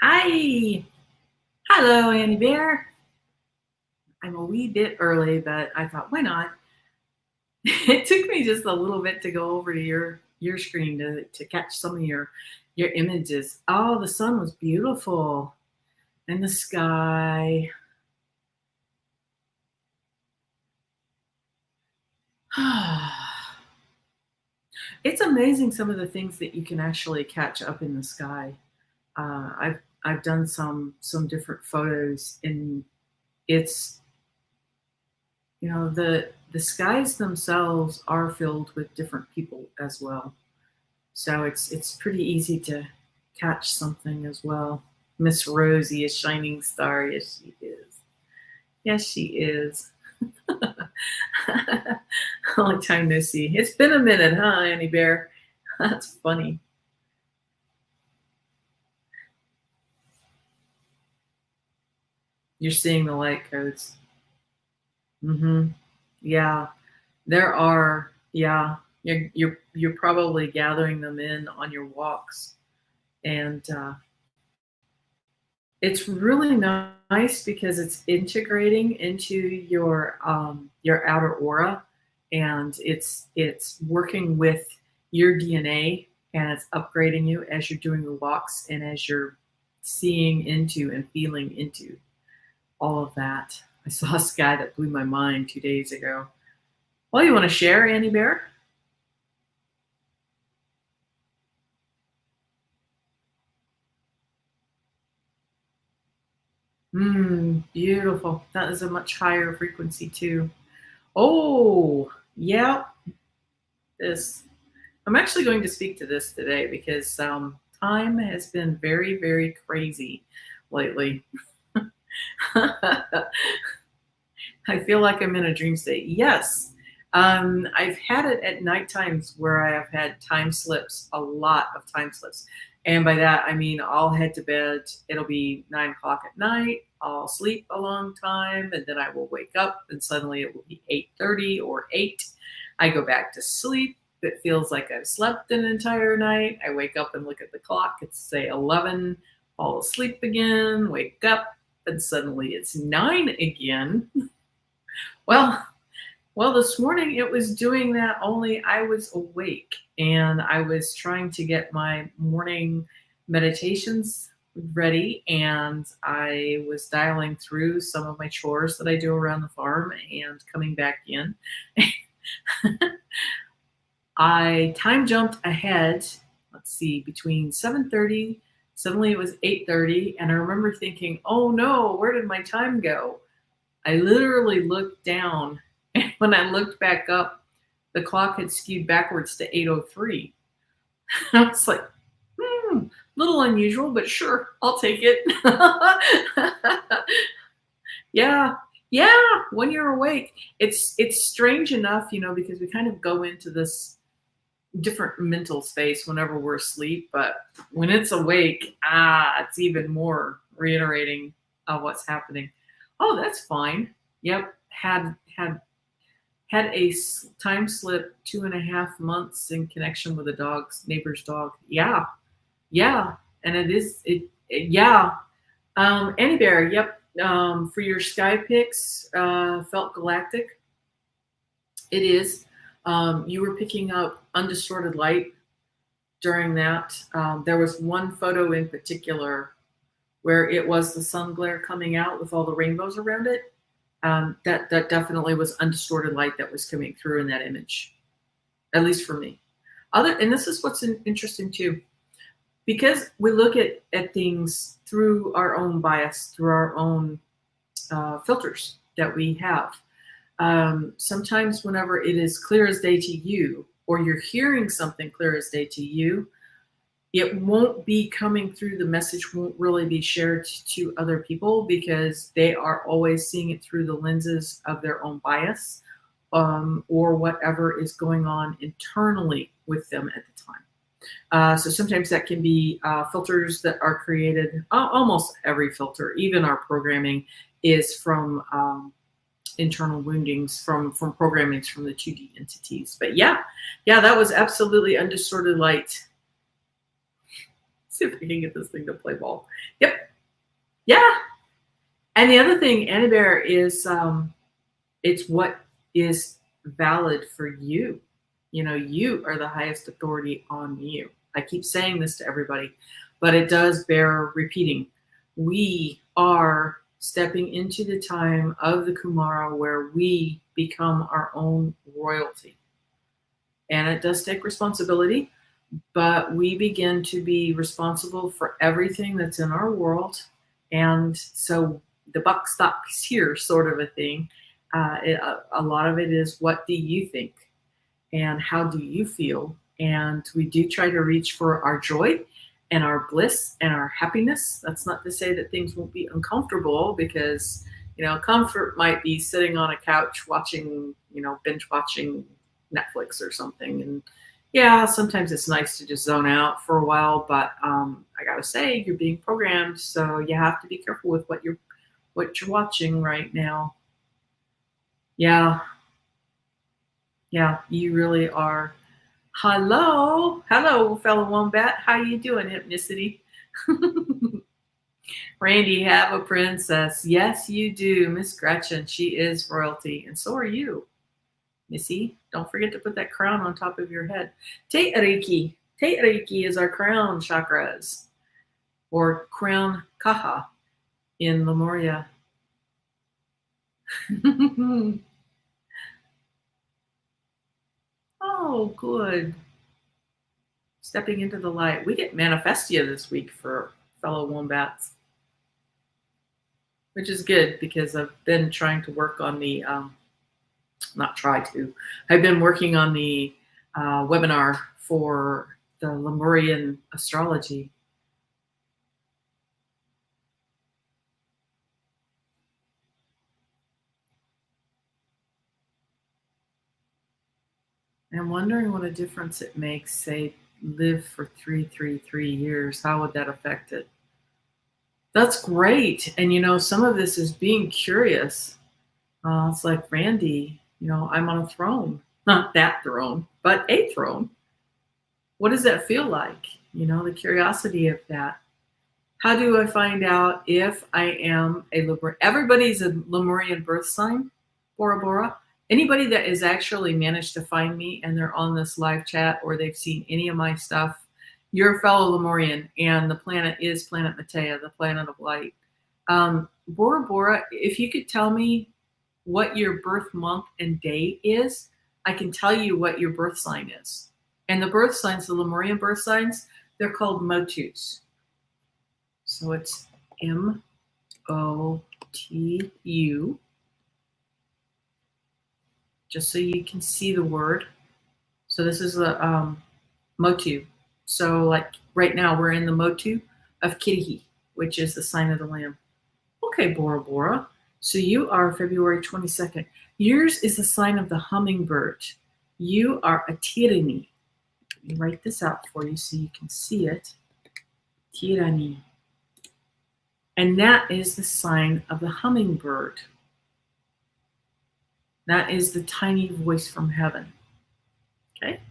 Hi. Hello, Annie Bear. I'm a wee bit early, but I thought, why not? It took me just a little bit to go over to your screen to catch some of your images. Oh, the sun was beautiful and the sky. It's amazing some of the things that you can actually catch up in the sky. I've done some different photos, and it's the skies themselves are filled with different people as well. So it's pretty easy to catch something as well. Miss Rosie, a shining star. Yes, she is. Yes, she is. Long time no see. It's been a minute, huh, Annie Bear? That's funny. You're seeing the light codes. Mm-hmm. Yeah, there are. Yeah, you're probably gathering them in on your walks, and it's really nice because it's integrating into your outer aura, and it's working with your DNA, and it's upgrading you as you're doing the walks and as you're seeing into and feeling into all of that. I saw a sky that blew my mind 2 days ago. Well, you want to share, Annie Bear? Beautiful. That is a much higher frequency too. Oh, yeah. This I'm actually going to speak to this today because time has been very, very crazy lately. I feel like I'm in a dream state. Yes. I've had it at night times where I have had time slips, a lot of time slips. And by that, I mean, I'll head to bed. It'll be 9 o'clock at night. I'll sleep a long time and then I will wake up and suddenly it will be 8:30 or 8. I go back to sleep. It feels like I've slept an entire night. I wake up and look at the clock. It's say 11, fall asleep again, wake up, and suddenly it's 9 again. Well, well, this morning it was doing that, only I was awake and I was trying to get my morning meditations ready, and I was dialing through some of my chores that I do around the farm and coming back in. I time jumped ahead, let's see, between 7:30, suddenly it was 8:30, and I remember thinking, "Oh no, where did my time go?" I literally looked down, and when I looked back up, the clock had skewed backwards to 8:03. I was like, little unusual, but sure, I'll take it. Yeah, yeah. When you're awake, it's strange enough, because we kind of go into this different mental space whenever we're asleep, but when it's awake, it's even more reiterating of what's happening. Oh, that's fine. Yep, had a time slip 2.5 months in connection with a dog's neighbor's dog. Yeah, yeah, and yeah. Annie Bear, yep. For your sky picks, felt galactic. It is. You were picking up undistorted light during that. There was one photo in particular where it was the sun glare coming out with all the rainbows around it. That definitely was undistorted light that was coming through in that image, at least for me. And this is what's interesting too, because we look at things through our own bias, through our own filters that we have. Sometimes whenever it is clear as day to you, or you're hearing something clear as day to you, it won't be coming through, the message won't really be shared to other people because they are always seeing it through the lenses of their own bias, or whatever is going on internally with them at the time. So sometimes that can be filters that are created. Almost every filter, even our programming, is from internal woundings, from programmings from the 2D entities. But yeah, that was absolutely undistorted light. See if I can get this thing to play ball. Yep. Yeah. And the other thing, Annie Bear, is it's what is valid for you. You know, you are the highest authority on you. I keep saying this to everybody, but it does bear repeating. We are stepping into the time of the Kumara where we become our own royalty. And it does take responsibility, but we begin to be responsible for everything that's in our world. And so the buck stops here, sort of a thing. A lot of it is, what do you think? And how do you feel? And we do try to reach for our joy and our bliss and our happiness. That's not to say that things won't be uncomfortable, because, you know, comfort might be sitting on a couch watching, you know, binge watching Netflix or something. And yeah, sometimes it's nice to just zone out for a while, but I gotta say, you're being programmed, so you have to be careful with what you're watching right now. Yeah, yeah, you really are. Hello, fellow wombat. How you doing, Hypnicity? Randy, have a princess. Yes, you do, Miss Gretchen. She is royalty, and so are you, Missy. Don't forget to put that crown on top of your head. Te Ariki. Te Ariki is our crown chakras, or crown KaHa in Lemuria. Oh, good. Stepping into the light. We get Manifestia this week for fellow wombats, which is good, because I've been trying to work on the, I've been working on the webinar for the Lemurian Astrology. And I'm wondering what a difference it makes, say, live for 333 years. How would that affect it? That's great. And, you know, some of this is being curious. It's like, Randy, you know, I'm on a throne, not that throne, but a throne. What does that feel like? You know, the curiosity of that. How do I find out if I am a Lemurian? Everybody's a Lemurian birth sign, Bora Bora. Anybody that has actually managed to find me and they're on this live chat, or they've seen any of my stuff, you're a fellow Lemurian, and the planet is Planet Matea, the planet of light. Bora Bora, if you could tell me what your birth month and day is, I can tell you what your birth sign is. And the birth signs, the Lemurian birth signs, they're called motus. So it's MOTU, just so you can see the word. So this is the motu. So like right now we're in the motu of Kirihi, which is the sign of the lamb. Okay, Bora Bora. So you are February 22nd. Yours is the sign of the hummingbird. You are a Tirani. Let me write this out for you so you can see it. Tirani. And that is the sign of the hummingbird. That is the tiny voice from heaven. Okay?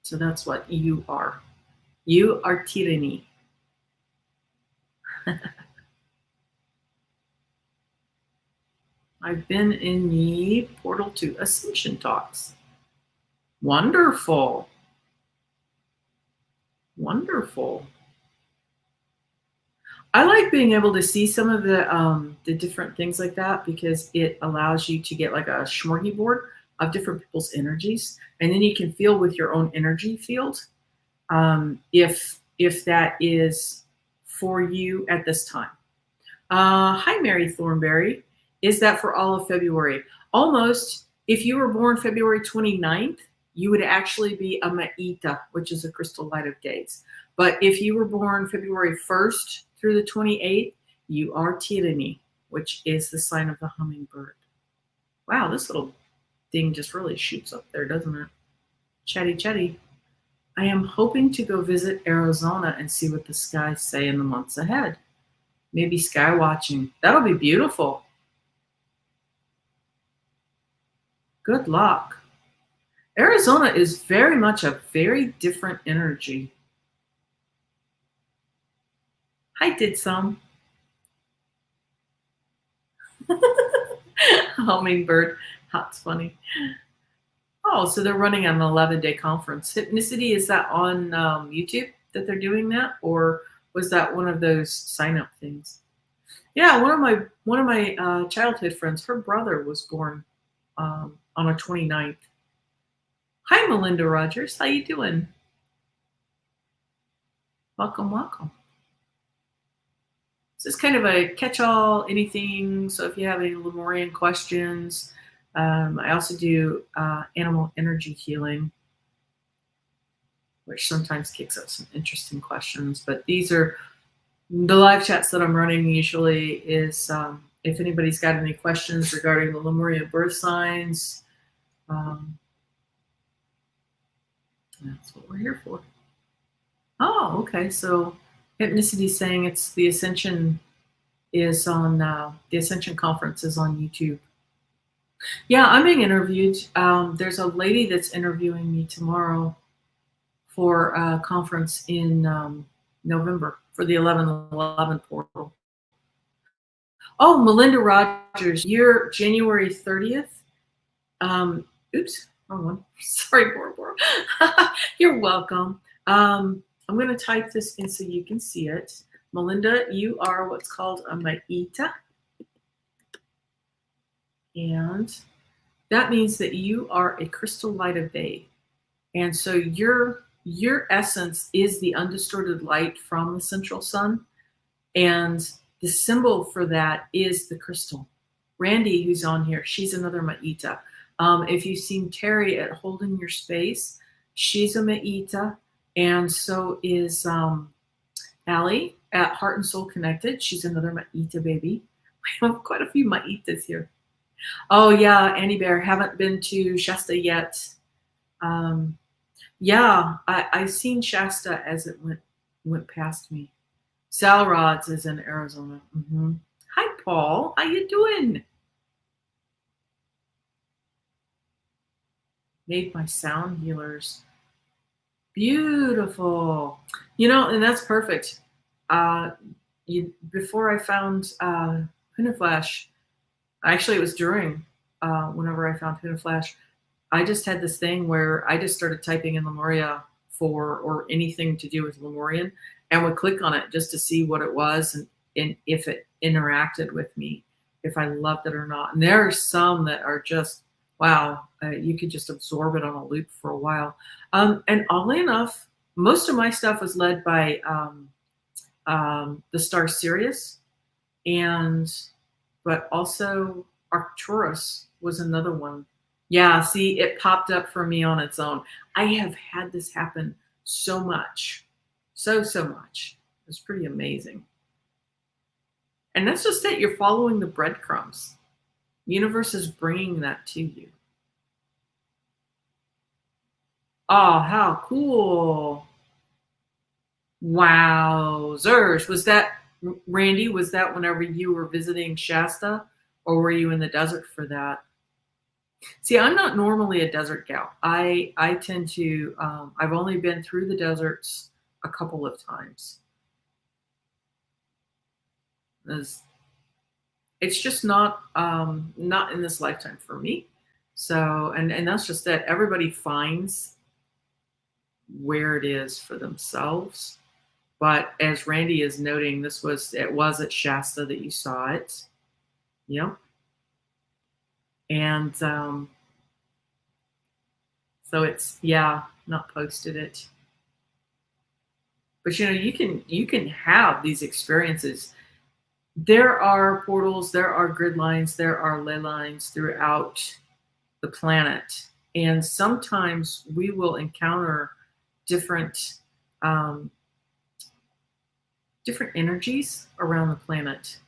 So that's what you are. You are Tirani. I've been in the Portal to Ascension talks. Wonderful. Wonderful. I like being able to see some of the different things like that, because it allows you to get like a smorgasbord of different people's energies, and then you can feel with your own energy field if that is for you at this time. Hi, Mary Thornberry. Is that for all of February? Almost. If you were born February 29th, you would actually be a Ma'ita, which is a crystal light of days. But if you were born February 1st through the 28th, you are Tirani, which is the sign of the hummingbird. Wow, this little thing just really shoots up there, doesn't it? Chatty, chatty. I am hoping to go visit Arizona and see what the skies say in the months ahead. Maybe sky watching. That'll be beautiful. Good luck. Arizona is very much a very different energy. I did some. Hummingbird. That's funny. Oh, so they're running an 11-day conference. Hypnicity, is that on YouTube that they're doing that? Or was that one of those sign up things? Yeah, one of my childhood friends, her brother was born on a 29th. Hi, Melinda Rogers. How you doing? Welcome, welcome. This is kind of a catch-all, anything. So if you have any Lemurian questions, I also do animal energy healing, which sometimes kicks up some interesting questions. But these are the live chats that I'm running usually is if anybody's got any questions regarding the Lemurian Birthsigns, that's what we're here for. Oh, okay. So Hypnicity saying it's the Ascension is on the Ascension conference is on YouTube. Yeah, I'm being interviewed. There's a lady that's interviewing me tomorrow for a conference in November for the 11/11 portal. Oh, Melinda Rogers, you're January 30th. Oops, wrong one. Sorry, Bora. You're welcome. I'm going to type this in so you can see it. Melinda, you are what's called a Maita. And that means that you are a crystal light of day. And so your essence is the undistorted light from the central sun. And the symbol for that is the crystal. Randy, who's on here, she's another Maita. If you've seen Terry at Holding Your Space, she's a Maita. And so is Allie at Heart and Soul Connected. She's another Maita baby. We have quite a few Maitas here. Oh, yeah, Annie Bear, haven't been to Shasta yet. Yeah, I've seen Shasta as it went past me. Sal Rods is in Arizona. Mm-hmm. Hi, Paul. How you doing? Made by sound healers. Beautiful. You know, and that's perfect. Before I found Hunaflash, actually it was during whenever I found Hunaflash, I just had this thing where I just started typing in Lemuria or anything to do with Lemurian and would click on it just to see what it was and if it interacted with me, if I loved it or not. And there are some that are just, wow, you could just absorb it on a loop for a while. And oddly enough, most of my stuff was led by the star Sirius, but also Arcturus was another one. Yeah, see, it popped up for me on its own. I have had this happen so much, so much. It's pretty amazing. And that's just it. You're following the breadcrumbs. The universe is bringing that to you. Oh, how cool. Wowzers. Was that, Randy, was that whenever you were visiting Shasta or were you in the desert for that? See, I'm not normally a desert gal. I tend to, I've only been through the deserts a couple of times. It's just not in this lifetime for me. So, and that's just that everybody finds where it is for themselves. But as Randy is noting, it was at Shasta that you saw it. Yep. And so it's, yeah, not posted it. But you know, you can have these experiences. There are portals, there are grid lines, there are ley lines throughout the planet. And sometimes we will encounter different energies around the planet.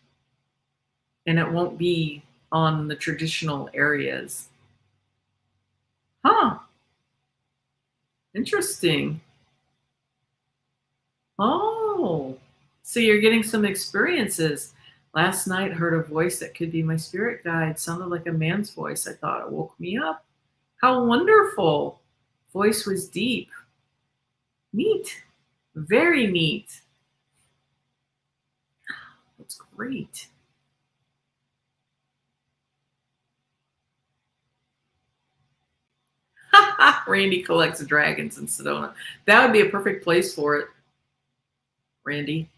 And it won't be on the traditional areas. Huh. Interesting. Oh, so you're getting some experiences. Last night, heard a voice that could be my spirit guide. Sounded like a man's voice. I thought it woke me up. How wonderful. Voice was deep. Neat. Very neat. great. Randy collects dragons in Sedona. That would be a perfect place for it, Randy.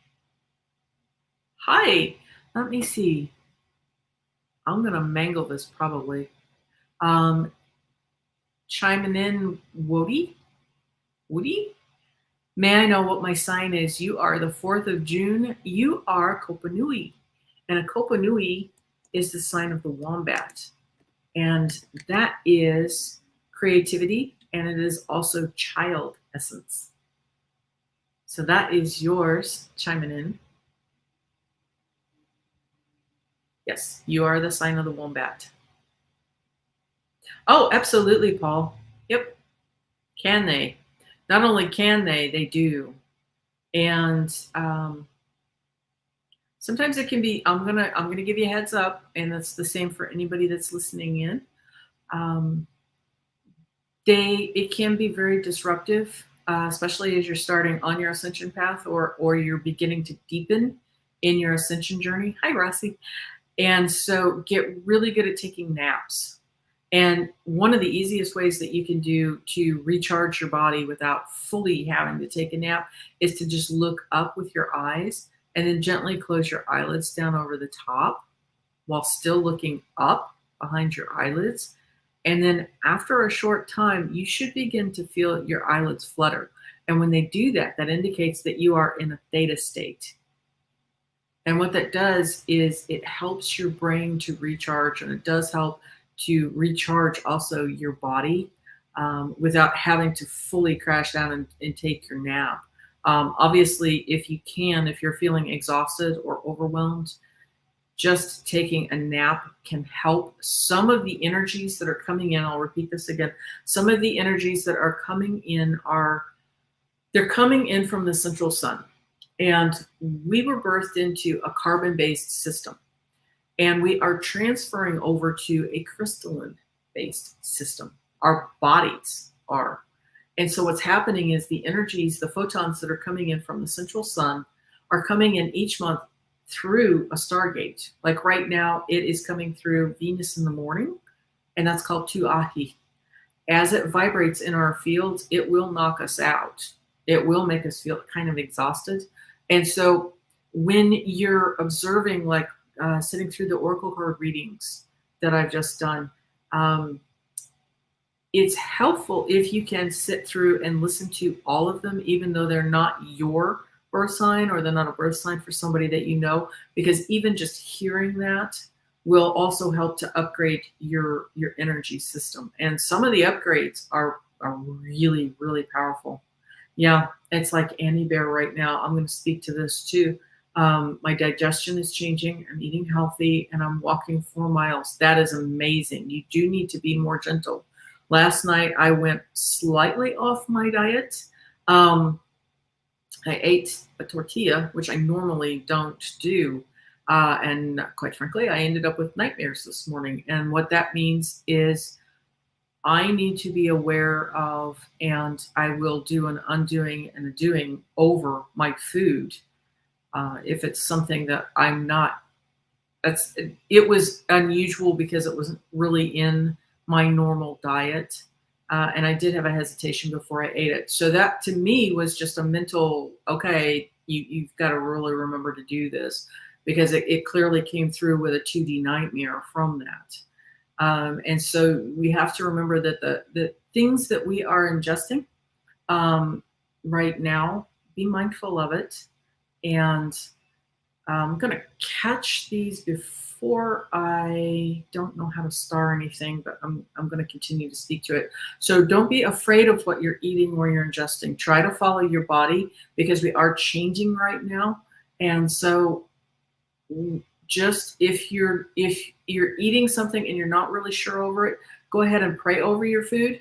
Hi. Let me see. I'm going to mangle this probably. Um, Chiming in, Woody? Woody? May I know what my sign is? You are the 4th of June. You are Kopanui. And a Kopanui is the sign of the wombat. And that is creativity, and it is also child essence. So that is yours, chiming in. Yes, you are the sign of the wombat. Oh, absolutely, Paul. Yep. Can they? Not only can they do. And sometimes it can be, I'm gonna give you a heads up, and that's the same for anybody that's listening in. It can be very disruptive, especially as you're starting on your ascension path, or you're beginning to deepen in your ascension journey. Hi, Rossi. And so get really good at taking naps. And one of the easiest ways that you can do to recharge your body without fully having to take a nap is to just look up with your eyes and then gently close your eyelids down over the top while still looking up behind your eyelids. And then after a short time, you should begin to feel your eyelids flutter. And when they do that, that indicates that you are in a theta state. And what that does is it helps your brain to recharge, and it does help to recharge also your body without having to fully crash down and take your nap. Obviously, if you can, if you're feeling exhausted or overwhelmed, just taking a nap can help. Some of the energies that are coming in, I'll repeat this again, some of the energies that are coming in they're coming in from the central sun. And we were birthed into a carbon-based system. And we are transferring over to a crystalline-based system. Our bodies are. And so what's happening is the energies, the photons that are coming in from the central sun are coming in each month through a stargate. Like right now, it is coming through Venus in the morning, and that's called Tuahi. As it vibrates in our fields, it will knock us out. It will make us feel kind of exhausted. And so when you're observing, like sitting through the oracle card readings that I've just done, it's helpful if you can sit through and listen to all of them, even though they're not your birth sign or they're not a birth sign for somebody that you know, because even just hearing that will also help to upgrade your energy system. And some of the upgrades are really, really powerful. Yeah, it's like Annie Bear right now. I'm going to speak to this too. My digestion is changing. I'm eating healthy and I'm walking 4 miles. That is amazing. You do need to be more gentle. Last night, I went slightly off my diet. I ate a tortilla, which I normally don't do. And quite frankly, I ended up with nightmares this morning. And what that means is I need to be aware of, and I will do an undoing and a doing over my food. If it's something that I'm not, it was unusual because it wasn't really in my normal diet. And I did have a hesitation before I ate it. So that to me was just a mental, okay, you've got to really remember to do this, because it clearly came through with a 2D nightmare from that. And so we have to remember that the things that we are ingesting right now, be mindful of it. And I'm going to catch these before I don't know how to star anything, but I'm going to continue to speak to it. So don't be afraid of what you're eating or you're ingesting. Try to follow your body, because we are changing right now. And so just if you're eating something and you're not really sure over it, go ahead and pray over your food.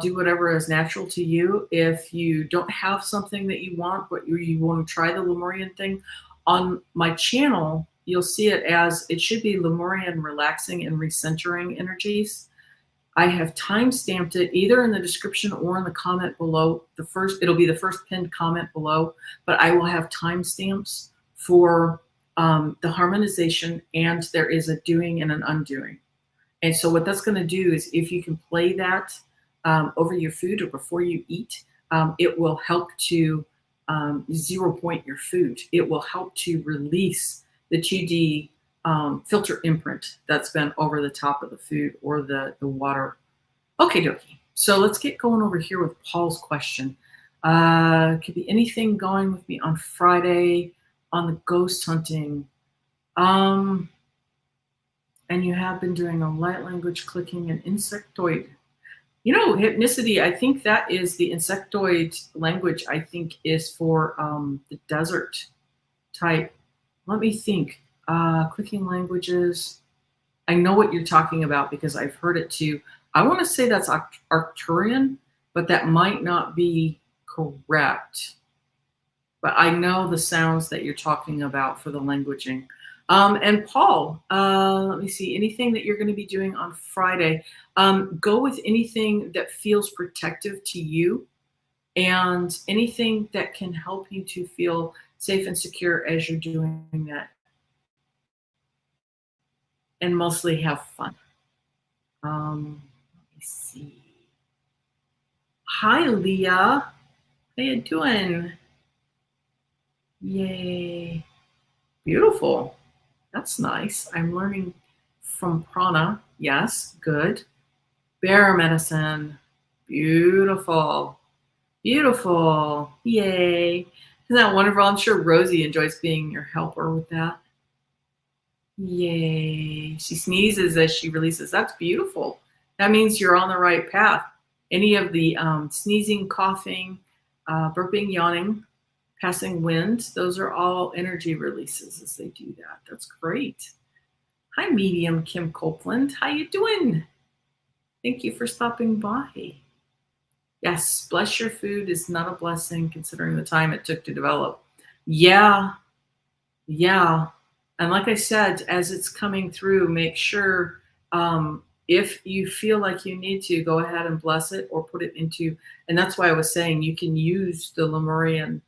Do whatever is natural to you. If you don't have something that you want, but you want to try the Lemurian thing, on my channel, you'll see it as, it should be Lemurian relaxing and recentering energies. I have time-stamped it either in the description or in the comment below. It'll be the first pinned comment below, but I will have timestamps for the harmonization, and there is a doing and an undoing. And so what that's going to do is, if you can play that over your food or before you eat, it will help to 0 point your food. It will help to release the 2D filter imprint that's been over the top of the food or the water. Okay, dokie. So let's get going over here with Paul's question. Could be anything going with me on Friday on the ghost hunting. And you have been doing a light language clicking and insectoid. You know, hypnicity, I think that is the insectoid language, I think is for the desert type. Let me think. Clicking languages. I know what you're talking about because I've heard it too. I want to say that's Arcturian, but that might not be correct. But I know the sounds that you're talking about for the languaging. And Paul, let me see, anything that you're going to be doing on Friday, go with anything that feels protective to you and anything that can help you to feel safe and secure as you're doing that. And mostly have fun. Let me see. Hi, Leah. How you doing? Yay. Beautiful. That's nice. I'm learning from prana. Yes, good. Bear medicine. Beautiful. Beautiful. Yay. Isn't that wonderful? I'm sure Rosie enjoys being your helper with that. Yay. She sneezes as she releases. That's beautiful. That means you're on the right path. Any of the sneezing, coughing, burping, yawning, passing wind, those are all energy releases as they do that. That's great. Hi, Medium Kim Copeland. How you doing? Thank you for stopping by. Yes, bless your food is not a blessing considering the time it took to develop. Yeah. And like I said, as it's coming through, make sure if you feel like you need to, go ahead and bless it or put it into, and that's why I was saying you can use the Lemurian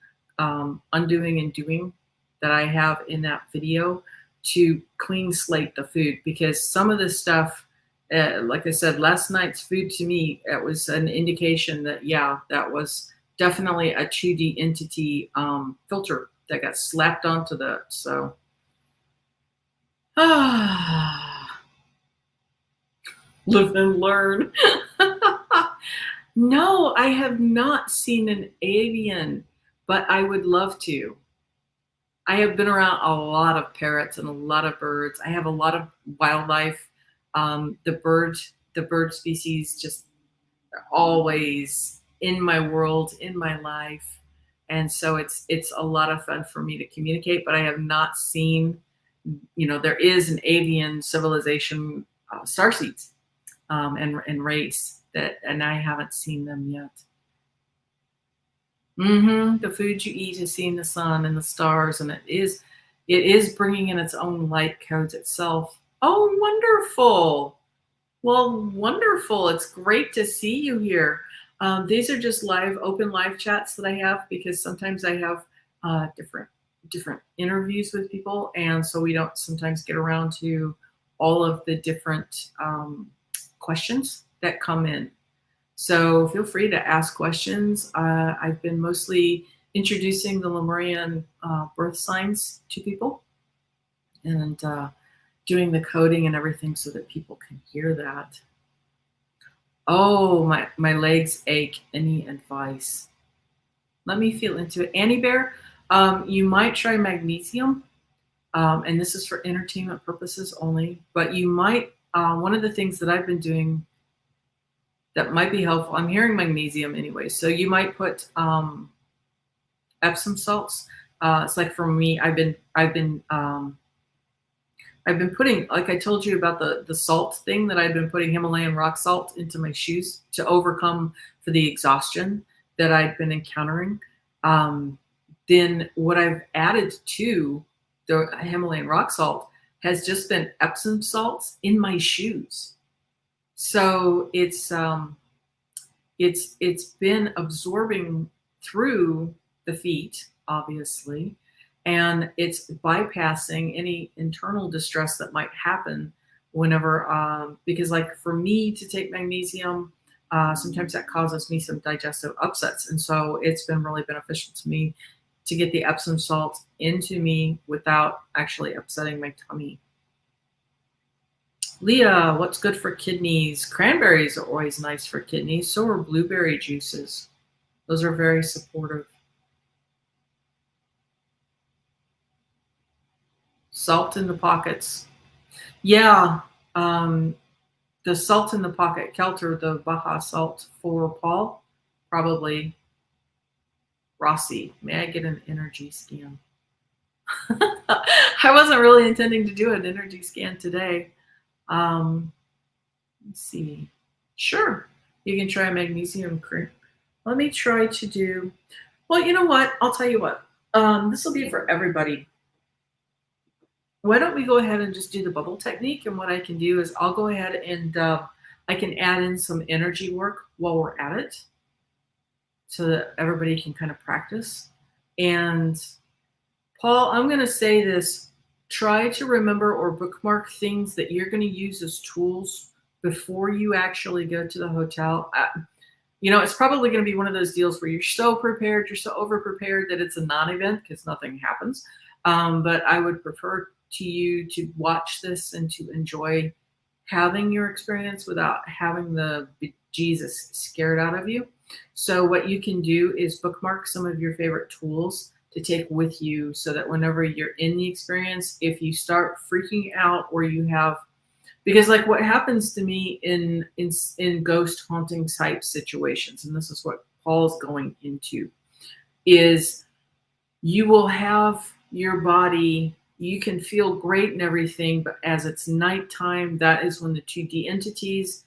undoing and doing that I have in that video to clean slate the food, because some of this stuff, like I said, last night's food to me, it was an indication that, yeah, that was definitely a 2D entity filter that got slapped onto that. So, live and learn. No, I have not seen an avian, but I would love to. I have been around a lot of parrots and a lot of birds. I have a lot of wildlife. The bird species just are always in my world, in my life. And so it's a lot of fun for me to communicate, but I have not seen, there is an avian civilization, starseeds, and race and I haven't seen them yet. The food you eat is seeing the sun and the stars, and it is bringing in its own light codes itself. Oh, wonderful. Well, wonderful. It's great to see you here. These are just open live chats that I have, because sometimes I have different interviews with people, and so we don't sometimes get around to all of the different questions that come in. So feel free to ask questions. I've been mostly introducing the Lemurian Birthsigns to people, and doing the coding and everything so that people can hear that. Oh, my legs ache. Any advice? Let me feel into it. Annie Bear, you might try magnesium, and this is for entertainment purposes only, but you might, one of the things that I've been doing that might be helpful, I'm hearing magnesium anyway, so you might put Epsom salts. It's like, for me, I've been putting, like I told you about the salt thing, that I've been putting Himalayan rock salt into my shoes to overcome for the exhaustion that I've been encountering. Then what I've added to the Himalayan rock salt has just been Epsom salts in my shoes. So it's been absorbing through the feet, obviously, And it's bypassing any internal distress that might happen whenever, because like for me to take magnesium, sometimes that causes me some digestive upsets. And so it's been really beneficial to me to get the Epsom salt into me without actually upsetting my tummy. Leah, what's good for kidneys? Cranberries are always nice for kidneys. So are blueberry juices. Those are very supportive. Salt in the pockets. Yeah. The salt in the pocket kelter, the Baja salt for Paul, probably Rossi. May I get an energy scan? I wasn't really intending to do an energy scan today. Let's see. Sure, you can try magnesium cream. Let me try to do. Well, you know what? I'll tell you what. This will be for everybody. Why don't we go ahead and just do the bubble technique? And what I can do is I'll go ahead and I can add in some energy work while we're at it, so that everybody can kind of practice. And Paul, I'm going to say this. Try to remember or bookmark things that you're going to use as tools before you actually go to the hotel. It's probably going to be one of those deals where you're so prepared, you're so over prepared that it's a non-event because nothing happens. But I would prefer to you to watch this and to enjoy having your experience without having the Jesus scared out of you. So what you can do is bookmark some of your favorite tools to take with you, so that whenever you're in the experience, if you start freaking out or you have, because like what happens to me in ghost haunting type situations, and this is what Paul's going into, is you will have your body, you can feel great and everything, but as it's nighttime, that is when the 2D entities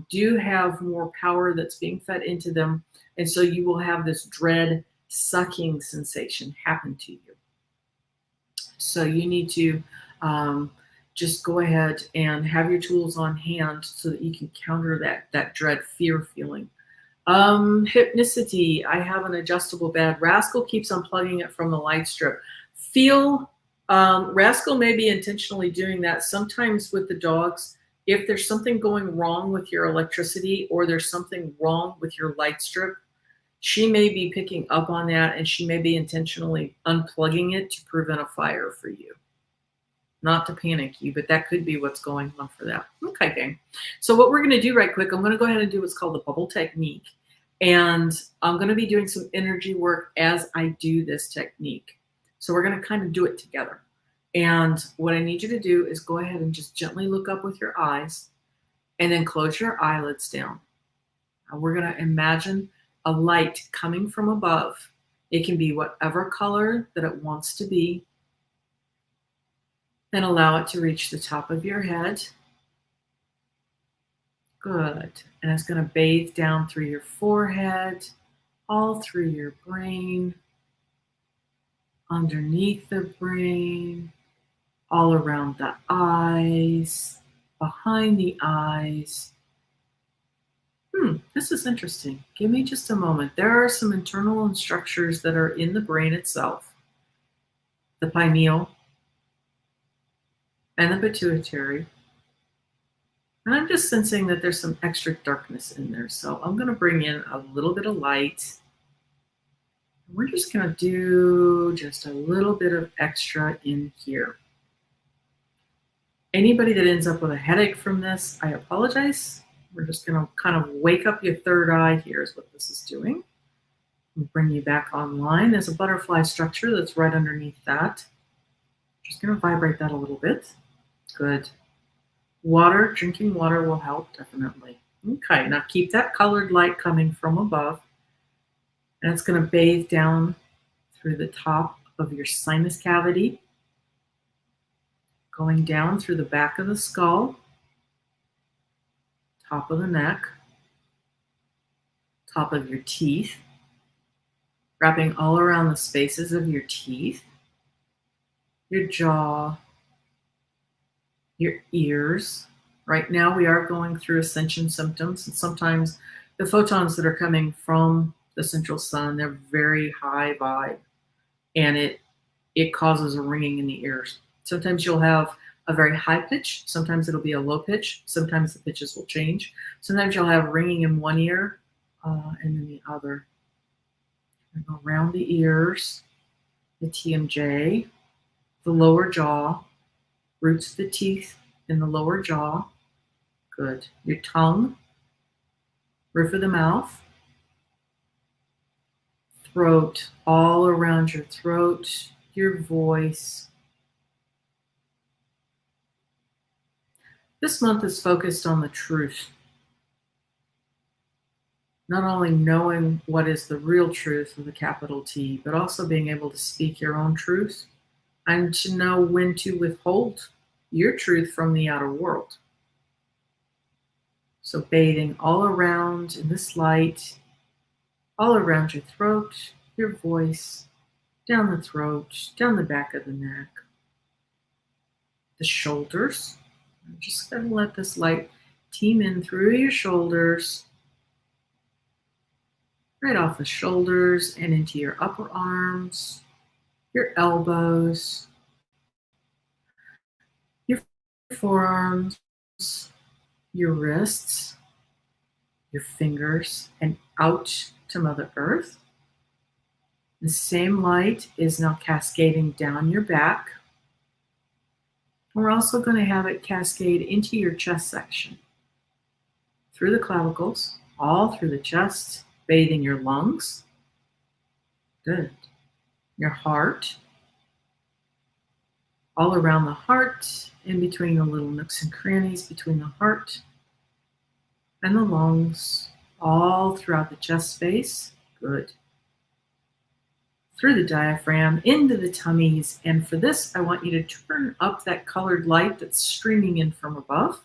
do have more power that's being fed into them. And so you will have this dread sucking sensation happen to you. So you need to just go ahead and have your tools on hand so that you can counter that dread fear feeling. Hypnicity. I have an adjustable bed. Rascal keeps unplugging it from the light strip. Rascal may be intentionally doing that. Sometimes with the dogs, if there's something going wrong with your electricity or there's something wrong with your light strip, she may be picking up on that, and she may be intentionally unplugging it to prevent a fire for you. Not to panic you, but that could be what's going on for that. Okay, gang. So what we're going to do right quick, I'm going to go ahead and do what's called the bubble technique. And I'm going to be doing some energy work as I do this technique. So we're going to kind of do it together. And what I need you to do is go ahead and just gently look up with your eyes and then close your eyelids down. Now we're going to imagine a light coming from above. It can be whatever color that it wants to be. Then allow it to reach the top of your head. Good. And it's going to bathe down through your forehead, all through your brain, underneath the brain, all around the eyes, behind the eyes. This is interesting. Give me just a moment. There are some internal structures that are in the brain itself. The pineal and the pituitary. And I'm just sensing that there's some extra darkness in there. So I'm going to bring in a little bit of light. We're just going to do just a little bit of extra in here. Anybody that ends up with a headache from this, I apologize. We're just going to kind of wake up your third eye here is what this is doing. We'll bring you back online. There's a butterfly structure that's right underneath that. Just going to vibrate that a little bit. Good. Water, drinking water will help, definitely. Okay, now keep that colored light coming from above. And it's going to bathe down through the top of your sinus cavity, going down through the back of the skull, top of the neck, top of your teeth, wrapping all around the spaces of your teeth, your jaw, your ears. Right now we are going through ascension symptoms, and sometimes the photons that are coming from the central sun, they're very high vibe, and it it causes a ringing in the ears. Sometimes you'll have a very high pitch. Sometimes it'll be a low pitch. Sometimes the pitches will change. Sometimes you'll have ringing in one ear and then the other. And around the ears, the TMJ, the lower jaw, roots of the teeth in the lower jaw. Good. Your tongue, roof of the mouth, throat, all around your throat, your voice. This month is focused on the truth. Not only knowing what is the real truth with a capital T, but also being able to speak your own truth and to know when to withhold your truth from the outer world. So bathing all around in this light, all around your throat, your voice, down the throat, down the back of the neck, the shoulders. I'm just going to let this light team in through your shoulders, right off the shoulders and into your upper arms, your elbows, your forearms, your wrists, your fingers, and out to Mother Earth. The same light is now cascading down your back. We're also going to have it cascade into your chest section, through the clavicles, all through the chest, bathing your lungs. Good. Your heart, all around the heart, in between the little nooks and crannies between the heart and the lungs, all throughout the chest space. Good. Through the diaphragm, into the tummies. And for this, I want you to turn up that colored light that's streaming in from above.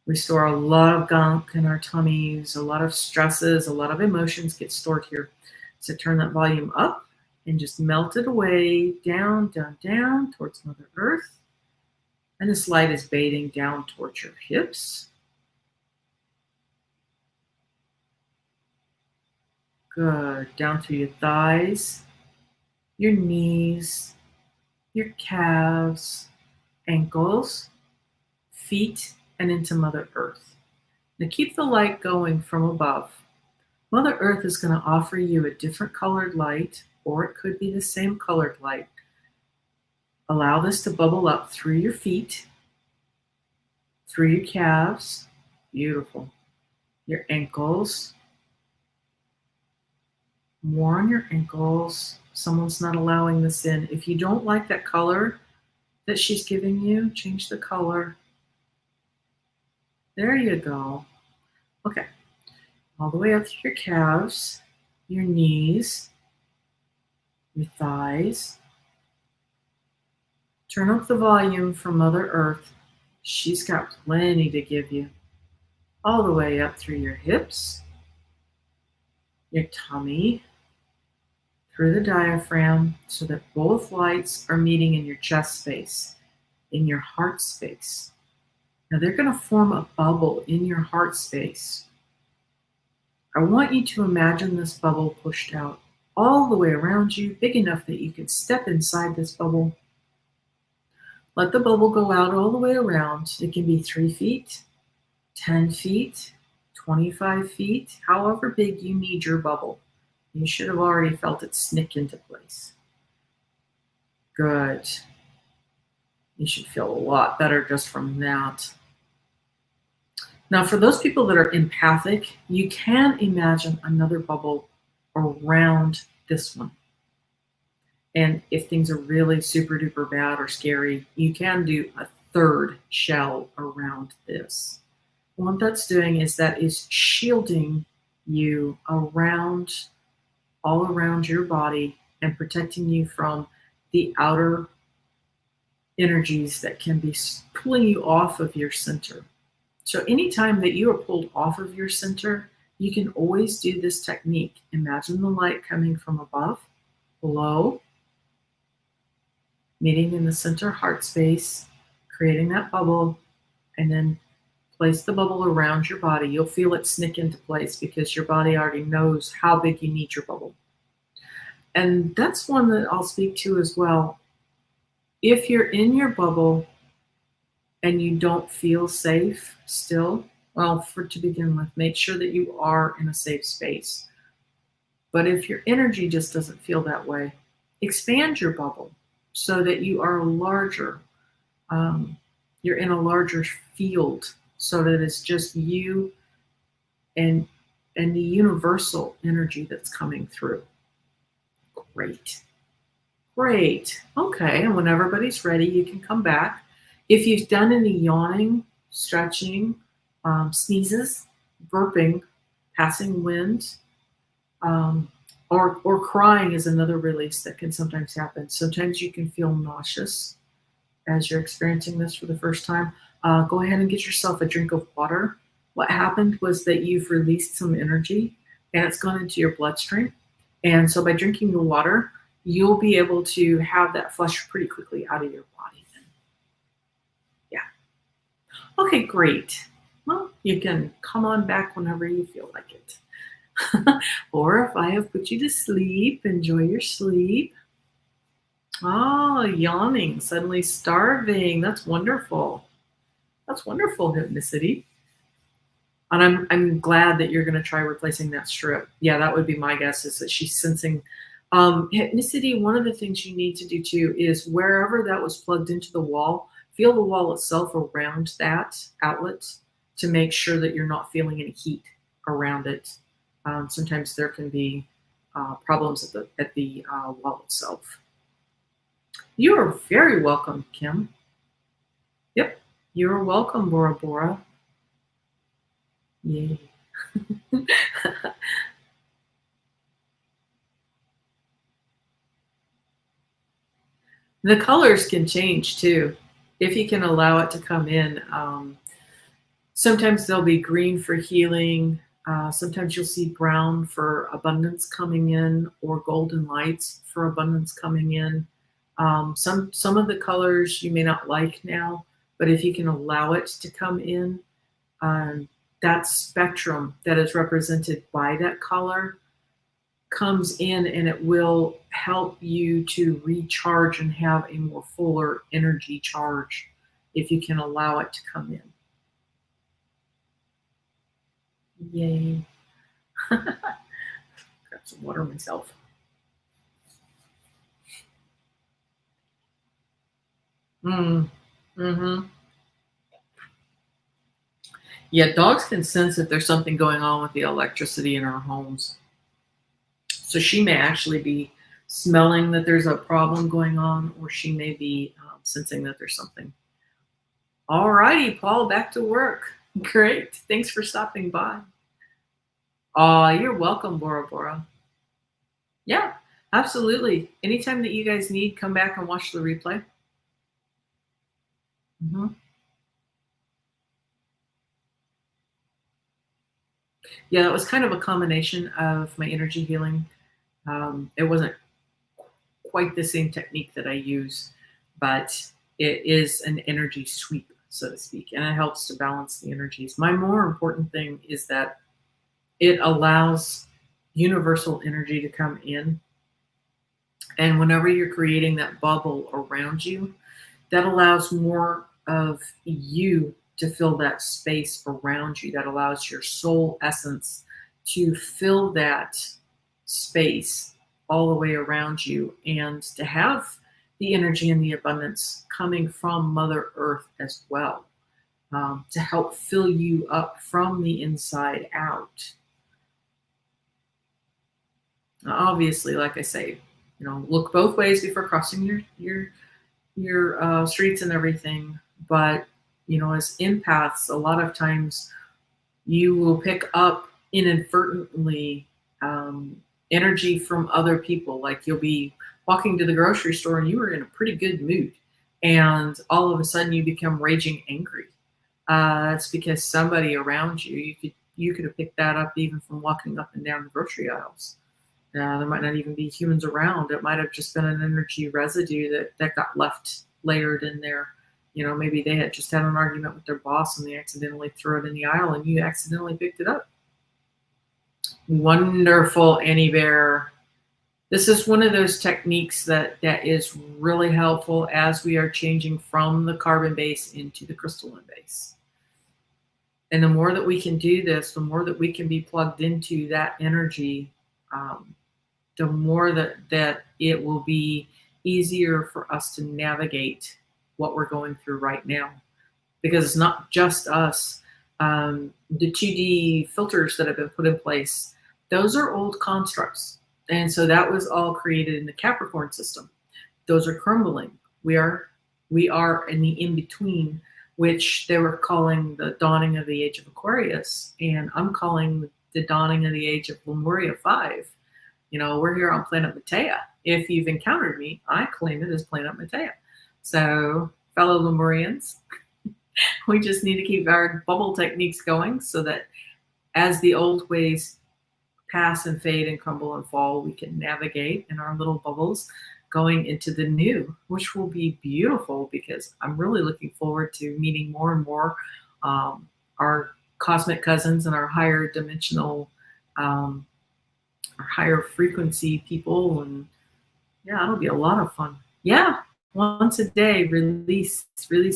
We store a lot of gunk in our tummies, a lot of stresses, a lot of emotions get stored here. So turn that volume up and just melt it away, down, down, down towards Mother Earth. And this light is bathing down towards your hips. Good. Down through your thighs, your knees, your calves, ankles, feet, and into Mother Earth. Now keep the light going from above. Mother Earth is going to offer you a different colored light, or it could be the same colored light. Allow this to bubble up through your feet, through your calves, beautiful, your ankles, more on your ankles. Someone's not allowing this in. If you don't like that color that she's giving you, change the color. There you go. Okay. All the way up to your calves, your knees, your thighs. Turn up the volume for Mother Earth. She's got plenty to give you. All the way up through your hips, your tummy, through the diaphragm, so that both lights are meeting in your chest space, in your heart space. Now they're going to form a bubble in your heart space. I want you to imagine this bubble pushed out all the way around you, big enough that you can step inside this bubble. Let the bubble go out all the way around. It can be 3 feet, 10 feet, 25 feet, however big you need your bubble. You should have already felt it snick into place. Good. You should feel a lot better just from that. Now, for those people that are empathic, you can imagine another bubble around this one. And if things are really super duper bad or scary, you can do a third shell around this. What that's doing is that is shielding you around, all around your body, and protecting you from the outer energies that can be pulling you off of your center. So anytime that you are pulled off of your center, you can always do this technique. Imagine the light coming from above, below, meeting in the center heart space, creating that bubble, and then place the bubble around your body. You'll feel it snick into place because your body already knows how big you need your bubble. And that's one that I'll speak to as well. If you're in your bubble and you don't feel safe still, well, to begin with, make sure that you are in a safe space. But if your energy just doesn't feel that way, expand your bubble so that you are larger. You're in a larger field so that it's just you and the universal energy that's coming through. Great. Great. Okay. And when everybody's ready, you can come back. If you've done any yawning, stretching, sneezes, burping, passing wind, or crying is another release that can sometimes happen. Sometimes you can feel nauseous as you're experiencing this for the first time. Go ahead and get yourself a drink of water. What happened was that you've released some energy and it's gone into your bloodstream. And so by drinking the water, you'll be able to have that flush pretty quickly out of your body. Yeah. Okay, great. Well, you can come on back whenever you feel like it. Or if I have put you to sleep, enjoy your sleep. Oh, yawning, suddenly starving. That's wonderful. That's wonderful, Hypnicity. And I'm glad that you're going to try replacing that strip. Yeah, that would be my guess, is that she's sensing. Hypnicity, one of the things you need to do too is wherever that was plugged into the wall, feel the wall itself around that outlet to make sure that you're not feeling any heat around it. Sometimes there can be problems at the wall itself. You are very welcome, Kim. Yep, you're welcome, Bora Bora. Yay. The colors can change too, if you can allow it to come in. Sometimes they'll be green for healing. Sometimes you'll see brown for abundance coming in, or golden lights for abundance coming in. Some of the colors you may not like now, but if you can allow it to come in, that spectrum that is represented by that color comes in, and it will help you to recharge and have a more fuller energy charge if you can allow it to come in. Yay. Grab some water myself. Mm-hmm. Yeah, dogs can sense if there's something going on with the electricity in our homes. So she may actually be smelling that there's a problem going on, or she may be sensing that there's something. All righty, Paul, back to work. Great. Thanks for stopping by. You're welcome, Bora Bora. Yeah, absolutely. Anytime that you guys need, come back and watch the replay. Mm-hmm. Yeah, that was kind of a combination of my energy healing. It wasn't quite the same technique that I use, but it is an energy sweep, so to speak, and it helps to balance the energies. My more important thing is that it allows universal energy to come in. And whenever you're creating that bubble around you, that allows more of you to fill that space around you. That allows your soul essence to fill that space all the way around you, and to have the energy and the abundance coming from Mother Earth as well, to help fill you up from the inside out. Obviously, like I say, look both ways before crossing your streets and everything. But as empaths, a lot of times you will pick up inadvertently energy from other people. Like you'll be walking to the grocery store and you were in a pretty good mood, and all of a sudden you become raging angry. It's because somebody around you could have picked that up even from walking up and down the grocery aisles. There might not even be humans around. It might have just been an energy residue that got left layered in there. Maybe they had just had an argument with their boss and they accidentally threw it in the aisle and you accidentally picked it up. Wonderful, Annie Bear. This is one of those techniques that is really helpful as we are changing from the carbon base into the crystalline base. And the more that we can do this, the more that we can be plugged into that energy, um, the more that it will be easier for us to navigate what we're going through right now. Because it's not just us. The 2D filters that have been put in place, those are old constructs. And so that was all created in the Capricorn system. Those are crumbling. We are in the in-between, which they were calling the dawning of the age of Aquarius. And I'm calling the dawning of the age of Lemuria 5. We're here on planet Matea. If you've encountered me, I claim it as planet Matea. So, fellow Lemurians, we just need to keep our bubble techniques going so that as the old ways pass and fade and crumble and fall, we can navigate in our little bubbles going into the new, which will be beautiful because I'm really looking forward to meeting more and more our cosmic cousins and our higher dimensional, our higher frequency people. And yeah, it'll be a lot of fun. Yeah. Once a day, release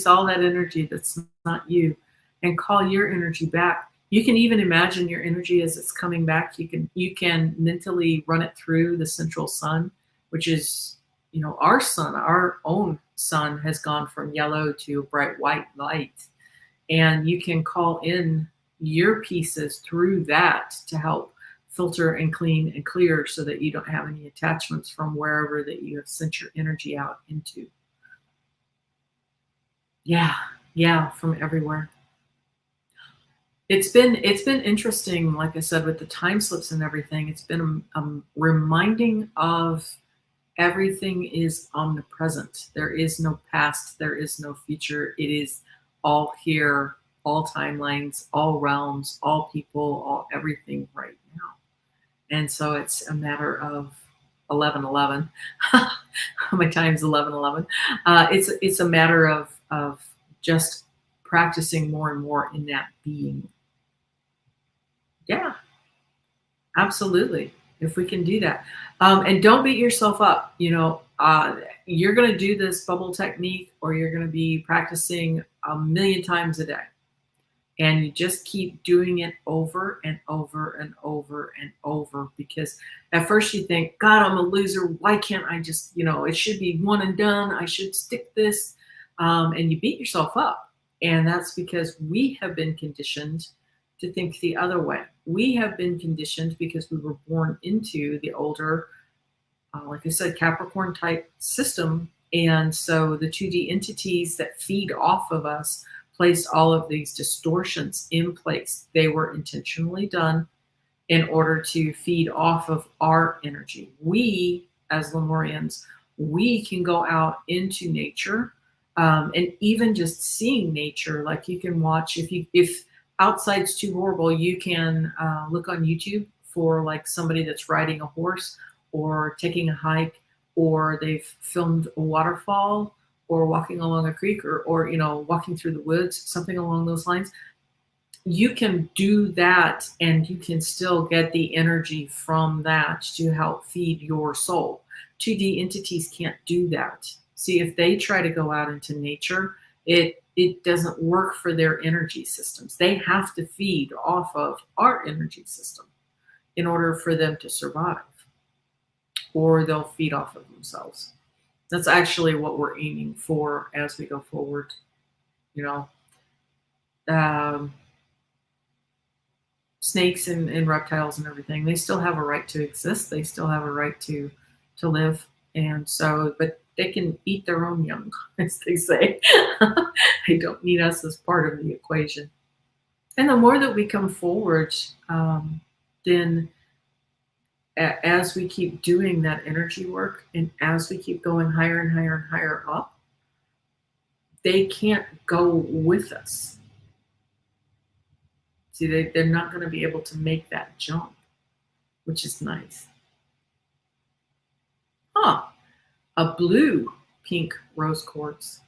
all that energy that's not you and call your energy back. You can even imagine your energy as it's coming back. You can mentally run it through the central sun, which is, our sun, our own sun has gone from yellow to a bright white light. And you can call in your pieces through that to help filter and clean and clear so that you don't have any attachments from wherever that you have sent your energy out into. Yeah, from everywhere. It's been interesting, like I said, with the time slips and everything. It's been reminding of everything is omnipresent. There is no past, there is no future. It is all here, all timelines, all realms, all people, all everything right now. And so it's a matter of 11:11. My time's 11:11. It's a matter of just practicing more and more in that being. Yeah, absolutely. If we can do that, and don't beat yourself up. You're going to do this bubble technique, or you're going to be practicing a million times a day. And you just keep doing it over and over and over and over, because at first you think, God, I'm a loser. Why can't I just, it should be one and done. I should stick this. And you beat yourself up. And that's because we have been conditioned to think the other way. We have been conditioned because we were born into the older, like I said, Capricorn type system. And so the 2D entities that feed off of us placed all of these distortions in place. They were intentionally done in order to feed off of our energy. We, as Lemurians, we can go out into nature, and even just seeing nature. Like you can watch, if outside's too horrible, you can look on YouTube for like somebody that's riding a horse or taking a hike, or they've filmed a waterfall, or walking along a creek, or walking through the woods, something along those lines. You can do that and you can still get the energy from that to help feed your soul. 2D entities can't do that. See, if they try to go out into nature, it doesn't work for their energy systems. They have to feed off of our energy system in order for them to survive, or they'll feed off of themselves. That's actually what we're aiming for as we go forward. Snakes and reptiles and everything, they still have a right to exist. They still have a right to live. And so, but they can eat their own young, as they say. They don't need us as part of the equation. And the more that we come forward, then as we keep doing that energy work, and as we keep going higher and higher and higher up, they can't go with us. See, they're not going to be able to make that jump, which is nice. A blue pink rose quartz.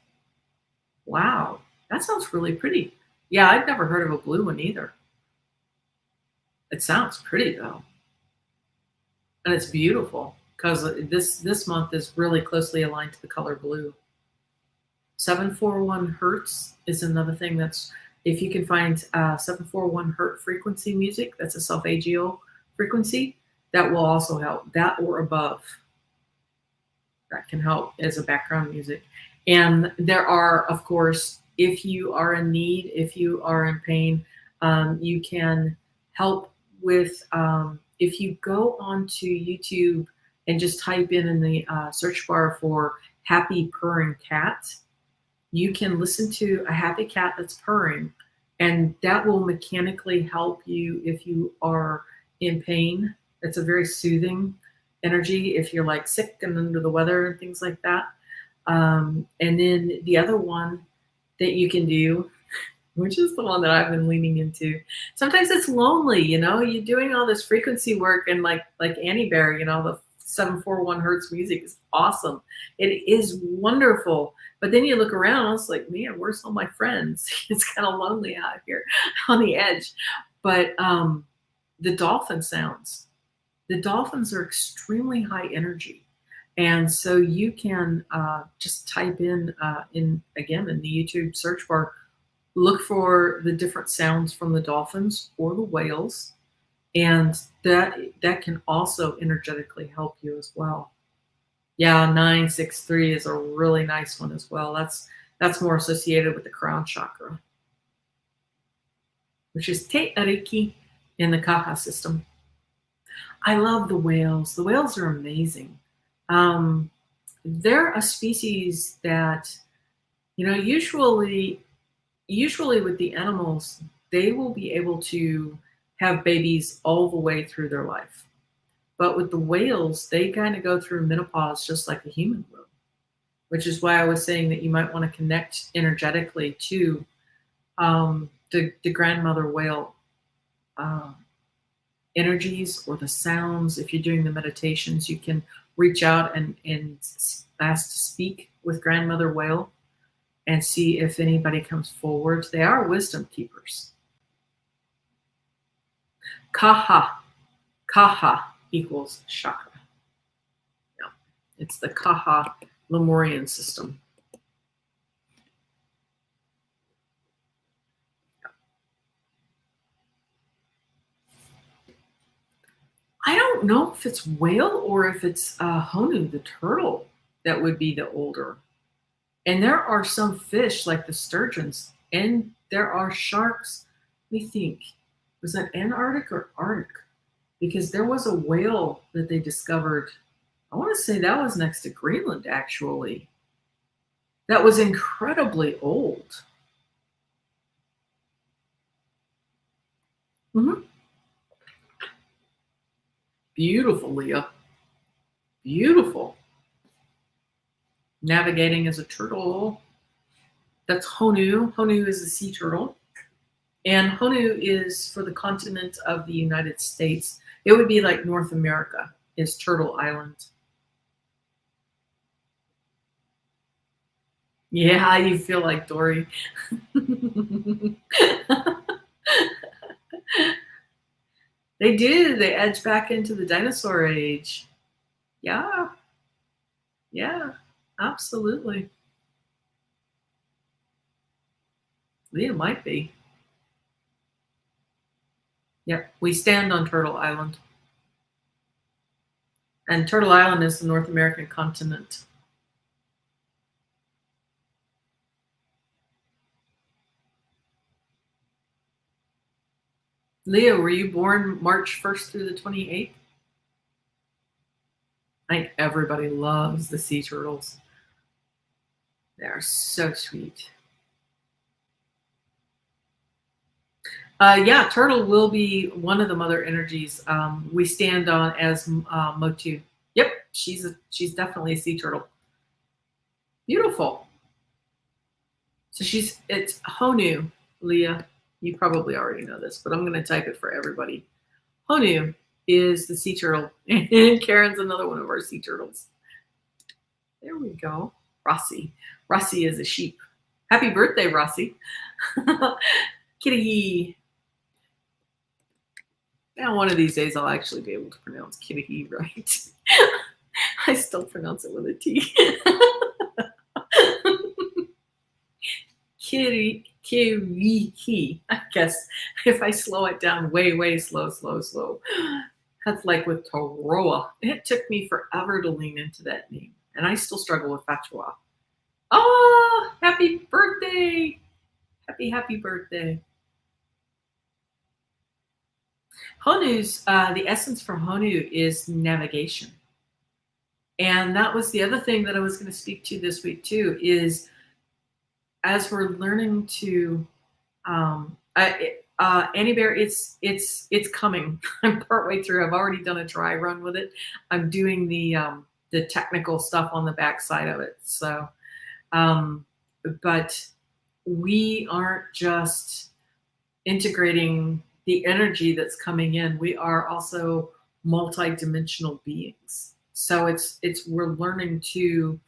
Wow, that sounds really pretty. Yeah, I'd never heard of a blue one either. It sounds pretty though. And it's beautiful because this month is really closely aligned to the color blue. 741 hertz is another thing that's, if you can find 741 hertz frequency music, that's a solfeggio frequency, that will also help. That or above, that can help as a background music. And there are, of course, if you are in need, if you are in pain, you can help with, if you go onto YouTube and just type in the search bar for happy purring cat, you can listen to a happy cat that's purring, and that will mechanically help you if you are in pain. It's a very soothing energy if you're like sick and under the weather and things like that. And then the other one that you can do, which is the one that I've been leaning into. Sometimes it's lonely, you know, you're doing all this frequency work, and like Annie Bear, you know, the 741 hertz music is awesome. It is wonderful. But then you look around, and it's like, man, where's all my friends? It's kind of lonely out here on the edge. But the dolphin sounds, the dolphins are extremely high energy. And so you can just type in again, in the YouTube search bar, look for the different sounds from the dolphins or the whales. And that can also energetically help you as well. Yeah, 963 is a really nice one as well. That's more associated with the crown chakra, which is Te Ariki in the KaHa system. I love the whales. The whales are amazing. They're a species that, you know, usually with the animals, they will be able to have babies all the way through their life. But with the whales, they kind of go through menopause just like a human will, which is why I was saying that you might want to connect energetically to the grandmother whale energies or the sounds. If you're doing the meditations, you can reach out and ask to speak with grandmother whale and see if anybody comes forward. They are wisdom keepers. KaHa. KaHa equals chakra. Yeah. It's the KaHa Lemurian system. I don't know if it's whale or if it's Honu, the turtle, that would be the older. And there are some fish like the sturgeons, and there are sharks. Let me think. Was that Antarctic or Arctic? Because there was a whale that they discovered. I want to say that was next to Greenland, actually. That was incredibly old. Mm-hmm. Beautiful, Leah. Beautiful. Navigating as a turtle. That's Honu. Honu is a sea turtle. And Honu is for the continent of the United States. It would be like North America is Turtle Island. Yeah, you feel like Dory. They do. They edge back into the dinosaur age. Yeah. Yeah, absolutely. It might be. Yep, we stand on Turtle Island. And Turtle Island is the North American continent. Leo, were you born March 1st through the 28th? I think everybody loves the sea turtles. They are so sweet. Yeah, turtle will be one of the mother energies we stand on as Motu. Yep, she's definitely a sea turtle. Beautiful. So it's Honu, Leah. You probably already know this, but I'm going to type it for everybody. Honu is the sea turtle, and Karen's another one of our sea turtles. There we go. Rossi. Rossi is a sheep. Happy birthday, Rossi. Kirihi. Now, one of these days, I'll actually be able to pronounce Kirihi right. I still pronounce it with a T. Kirihi, I guess, if I slow it down way slow. That's like with Toroa. It took me forever to lean into that name, and I still struggle with Fatua. Oh, happy birthday! Happy birthday. Honu's, the essence for Honu is navigation. And that was the other thing that I was going to speak to this week too, is as we're learning to, Annie Bear, it's coming. I'm partway through. I've already done a dry run with it. I'm doing the technical stuff on the back side of it. So, but we aren't just integrating the energy that's coming in. We are also multi-dimensional beings. So we're learning to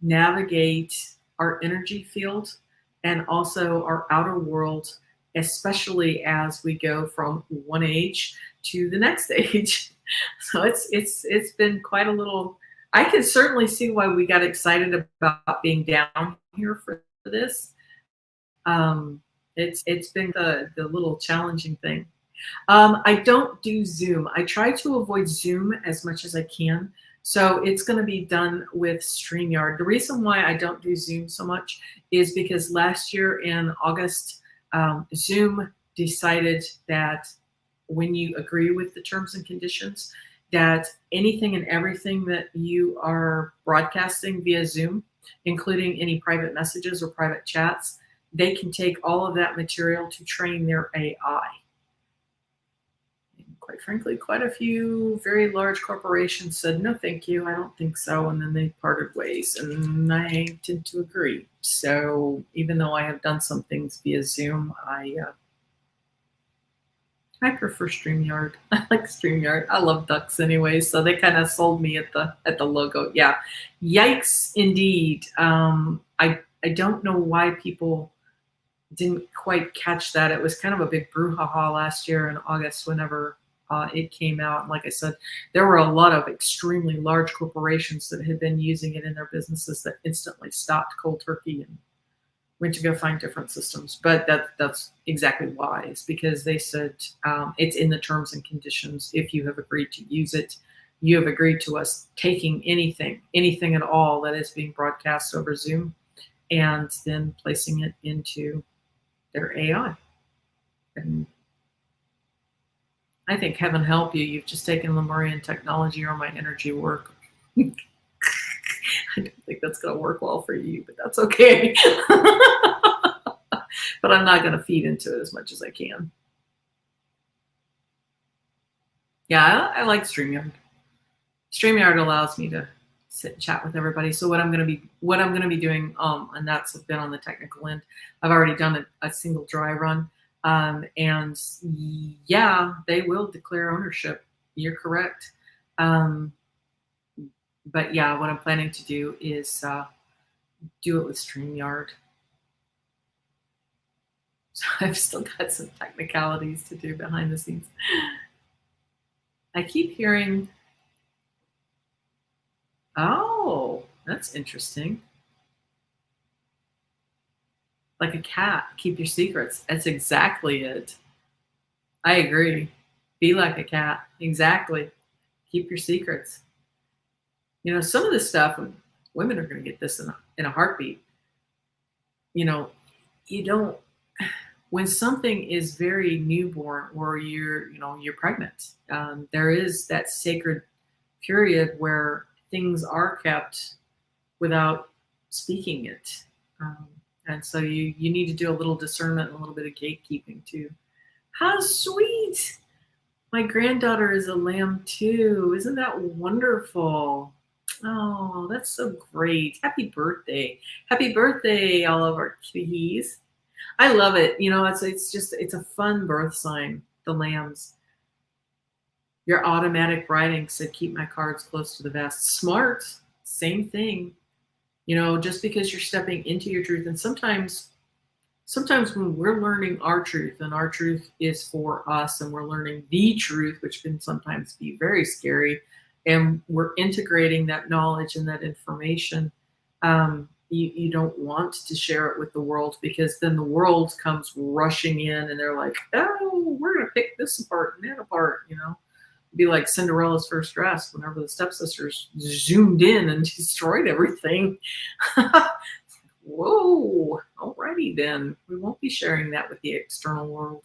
navigate our energy field and also our outer world, especially as we go from one age to the next age. So it's been quite a little. I can certainly see why we got excited about being down here for this. It's been the little challenging thing. I don't do Zoom. I try to avoid Zoom as much as I can. So it's going to be done with StreamYard. The reason why I don't do Zoom so much is because last year in August, Zoom decided that when you agree with the terms and conditions, that anything and everything that you are broadcasting via Zoom, including any private messages or private chats, they can take all of that material to train their AI. Quite frankly, quite a few very large corporations said, no, thank you, I don't think so. And then they parted ways, and I tend to agree. So even though I have done some things via Zoom, I prefer StreamYard. I like StreamYard. I love ducks anyway, so they kind of sold me at the logo. Yeah, yikes, indeed. I don't know why people didn't quite catch that. It was kind of a big brouhaha last year in August whenever it came out. And like I said, there were a lot of extremely large corporations that had been using it in their businesses that instantly stopped cold turkey and went to go find different systems. But that's exactly why. It's because they said it's in the terms and conditions. If you have agreed to use it, you have agreed to us taking anything at all that is being broadcast over Zoom and then placing it into their AI. And I think heaven help you, you've just taken Lemurian technology or my energy work. I don't think that's going to work well for you, but that's okay. But I'm not going to feed into it as much as I can. Yeah, I like StreamYard. StreamYard allows me to sit and chat with everybody. So what I'm going to be doing, and that's been on the technical end. I've already done a single dry run. And yeah, they will declare ownership. You're correct. But yeah, what I'm planning to do is do it with StreamYard. So I've still got some technicalities to do behind the scenes. I keep hearing, oh, that's interesting. Like a cat, keep your secrets. That's exactly it. I agree. Be like a cat. Exactly. Keep your secrets. You know, some of this stuff, women are going to get this in a heartbeat. You know, you don't, when something is very newborn or you're pregnant, there is that sacred period where things are kept without speaking it. And so you need to do a little discernment and a little bit of gatekeeping too. How sweet! My granddaughter is a lamb too. Isn't that wonderful? Oh, that's so great. Happy birthday. Happy birthday, all of our kitties. I love it. You know, it's a fun birth sign, the lambs. Your automatic writing said, keep my cards close to the vest. Smart. Same thing. You know, just because you're stepping into your truth, and sometimes when we're learning our truth, and our truth is for us, and we're learning the truth, which can sometimes be very scary, and we're integrating that knowledge and that information, you don't want to share it with the world, because then the world comes rushing in and they're like, oh, we're going to pick this apart and that apart, Be like Cinderella's first dress whenever the stepsisters zoomed in and destroyed everything. Whoa, alrighty then. We won't be sharing that with the external world.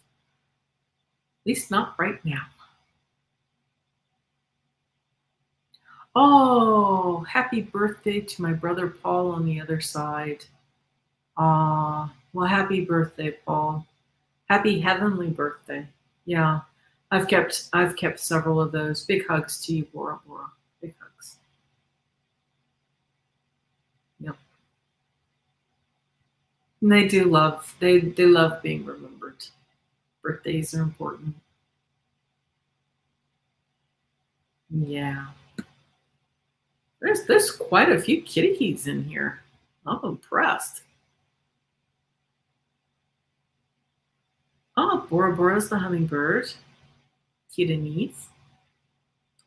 At least not right now. Oh, happy birthday to my brother Paul on the other side. Well, happy birthday, Paul. Happy heavenly birthday. Yeah. I've kept several of those. Big hugs to you, Bora Bora. Big hugs. Yep. And they love being remembered. Birthdays are important. Yeah. There's quite a few Kirihis in here. I'm impressed. Oh, Bora Bora's the hummingbird. Kidneys.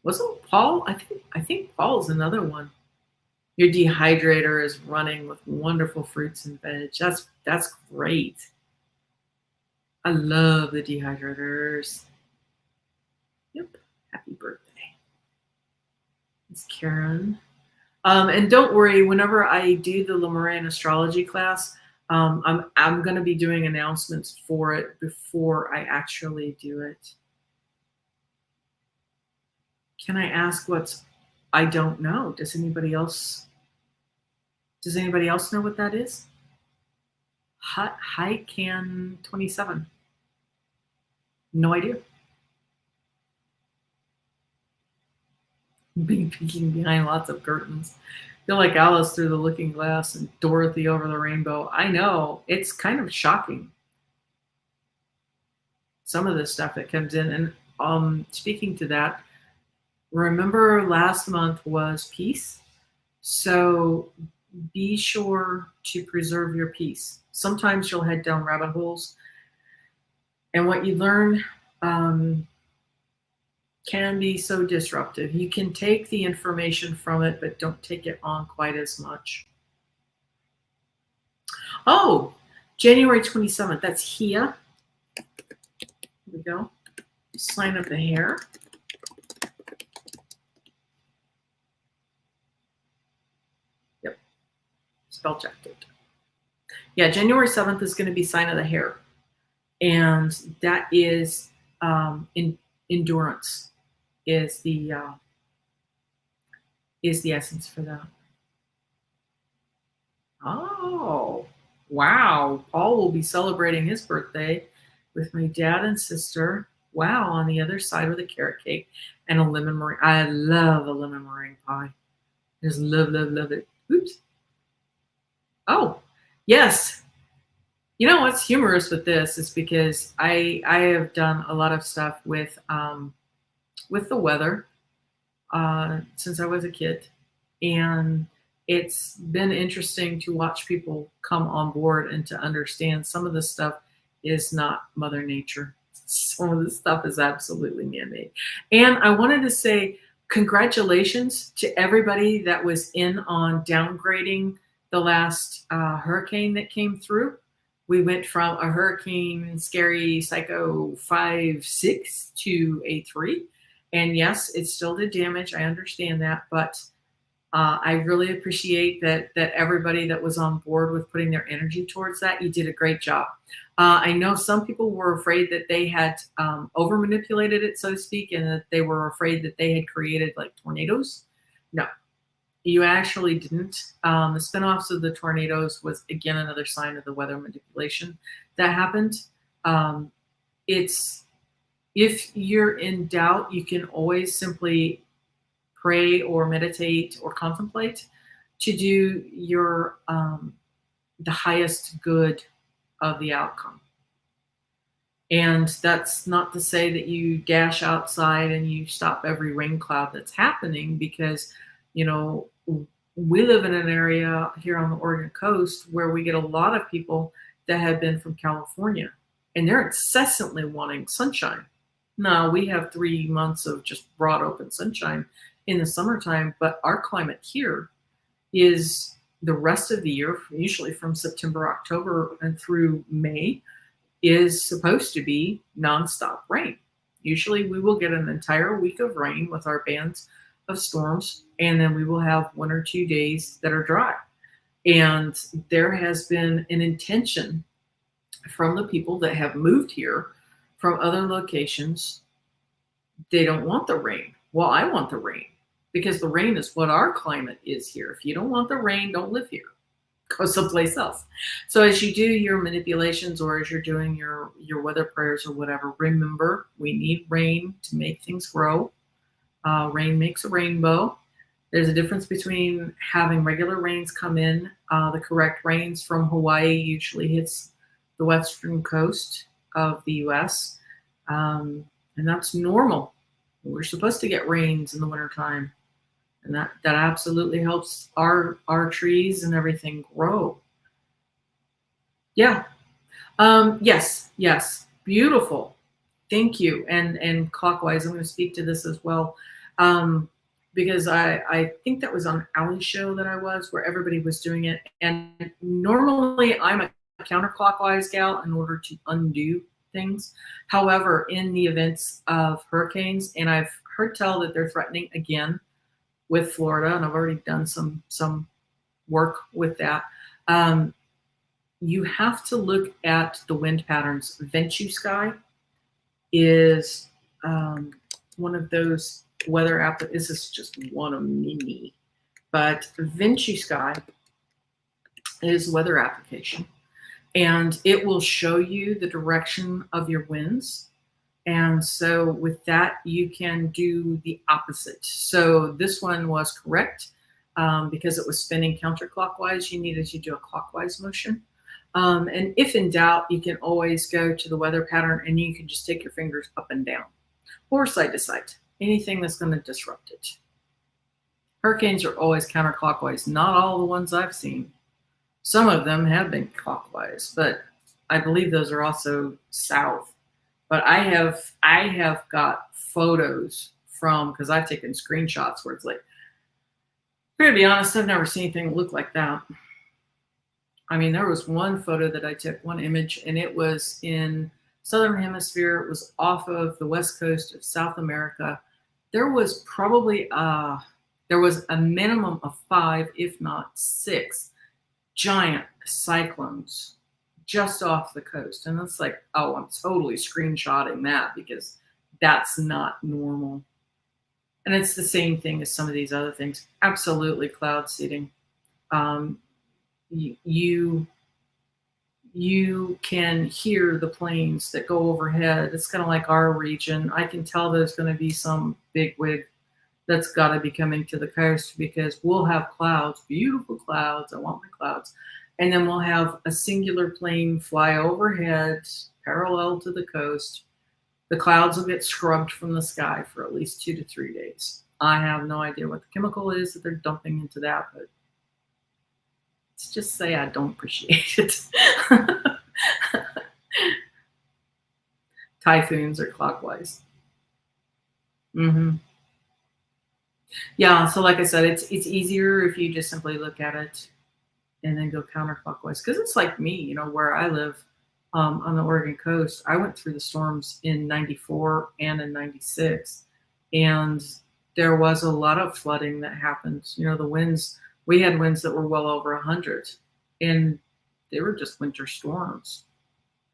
Wasn't Paul? I think Paul's another one. Your dehydrator is running with wonderful fruits and veg. That's great. I love the dehydrators. Yep. Happy birthday. It's Karen. And don't worry, whenever I do the Lemurian Astrology class, I'm going to be doing announcements for it before I actually do it. Can I ask what's I don't know? Does anybody else know what that is? Hi Can 27. No idea. Being peeking behind lots of curtains. Feel like Alice through the looking glass and Dorothy over the rainbow. I know, it's kind of shocking, some of the stuff that comes in. And speaking to that, remember last month was peace, so be sure to preserve your peace. Sometimes you'll head down rabbit holes, and what you learn can be so disruptive. You can take the information from it, but don't take it on quite as much. Oh, January 27th, that's Hia. Here we go. Sign of the hare. Yep. Spell checked it. Yeah, January 7th is going to be sign of the hare. And that is endurance is the essence for that. Oh, wow. Paul will be celebrating his birthday with my dad and sister. Wow, on the other side with a carrot cake and a lemon meringue. I love a lemon meringue pie. Just love it. Oops. Oh, yes. You know what's humorous with this is because I have done a lot of stuff with the weather since I was a kid, and it's been interesting to watch people come on board and to understand some of this stuff is not Mother Nature. Some of this stuff is absolutely man-made. And I wanted to say congratulations to everybody that was in on downgrading the last hurricane that came through. We went from a hurricane scary psycho 5-6 to a 3. And yes, it still did damage. I understand that, but I really appreciate that everybody that was on board with putting their energy towards that. You did a great job. I know some people were afraid that they had over manipulated it, so to speak, and that they were afraid that they had created like tornadoes. No, you actually didn't. The spinoffs of the tornadoes was again another sign of the weather manipulation that happened. It's if you're in doubt, you can always simply pray or meditate or contemplate to do your the highest good of the outcome. And that's not to say that you dash outside and you stop every rain cloud that's happening, because we live in an area here on the Oregon coast where we get a lot of people that have been from California, and they're incessantly wanting sunshine. No, we have 3 months of just broad open sunshine in the summertime, but our climate here is the rest of the year, usually from September, October, and through May, is supposed to be nonstop rain. Usually we will get an entire week of rain with our bands of storms, and then we will have 1 or 2 days that are dry. And there has been an intention from the people that have moved here from other locations. They don't want the rain. Well, I want the rain because the rain is what our climate is here. If you don't want the rain, don't live here. Go someplace else. So as you do your manipulations or as you're doing your weather prayers or whatever, remember we need rain to make things grow. Rain makes a rainbow. There's a difference between having regular rains come in. The correct rains from Hawaii usually hits the western coast of the U.S. And that's normal. We're supposed to get rains in the wintertime. And that absolutely helps our trees and everything grow. Yeah. Yes. Beautiful. Thank you. And clockwise, I'm going to speak to this as well. Because I think that was on Allie's show that I was, where everybody was doing it. And normally I'm a counterclockwise gal in order to undo things. However, in the events of hurricanes, and I've heard tell that they're threatening again with Florida, and I've already done some work with that. You have to look at the wind patterns. Ventu sky is one of those weather apps. This is just one of many, but Ventu sky is weather application, and it will show you the direction of your winds. And so with that, you can do the opposite. So this one was correct because it was spinning counterclockwise. You needed to do a clockwise motion. And if in doubt, you can always go to the weather pattern and you can just take your fingers up and down or side to side, anything that's going to disrupt it. Hurricanes are always counterclockwise. Not all the ones I've seen. Some of them have been clockwise, but I believe those are also south. But I have got photos from, because I've taken screenshots where it's like, I'm going to be honest, I've never seen anything look like that. I mean, there was one photo that I took, one image, and it was in Southern Hemisphere. It was off of the west coast of South America. There was probably, there was a minimum of 5, if not 6, giant cyclones just off the coast. And it's like, oh, I'm totally screenshotting that because that's not normal. And it's the same thing as some of these other things. Absolutely cloud seeding. You can hear the planes that go overhead. It's kind of like our region. I can tell there's going to be some big wig that's got to be coming to the coast because we'll have clouds, beautiful clouds. I want my clouds. And then we'll have a singular plane fly overhead, parallel to the coast. The clouds will get scrubbed from the sky for at least 2 to 3 days. I have no idea what the chemical is that they're dumping into that, but let's just say I don't appreciate it. Typhoons are clockwise. Yeah, so like I said, it's easier if you just simply look at it and then go counterclockwise. Because it's like me, you know, where I live on the Oregon coast, I went through the storms in 94 and in 96. And there was a lot of flooding that happened. You know, the winds, we had winds that were well over 100. And they were just winter storms.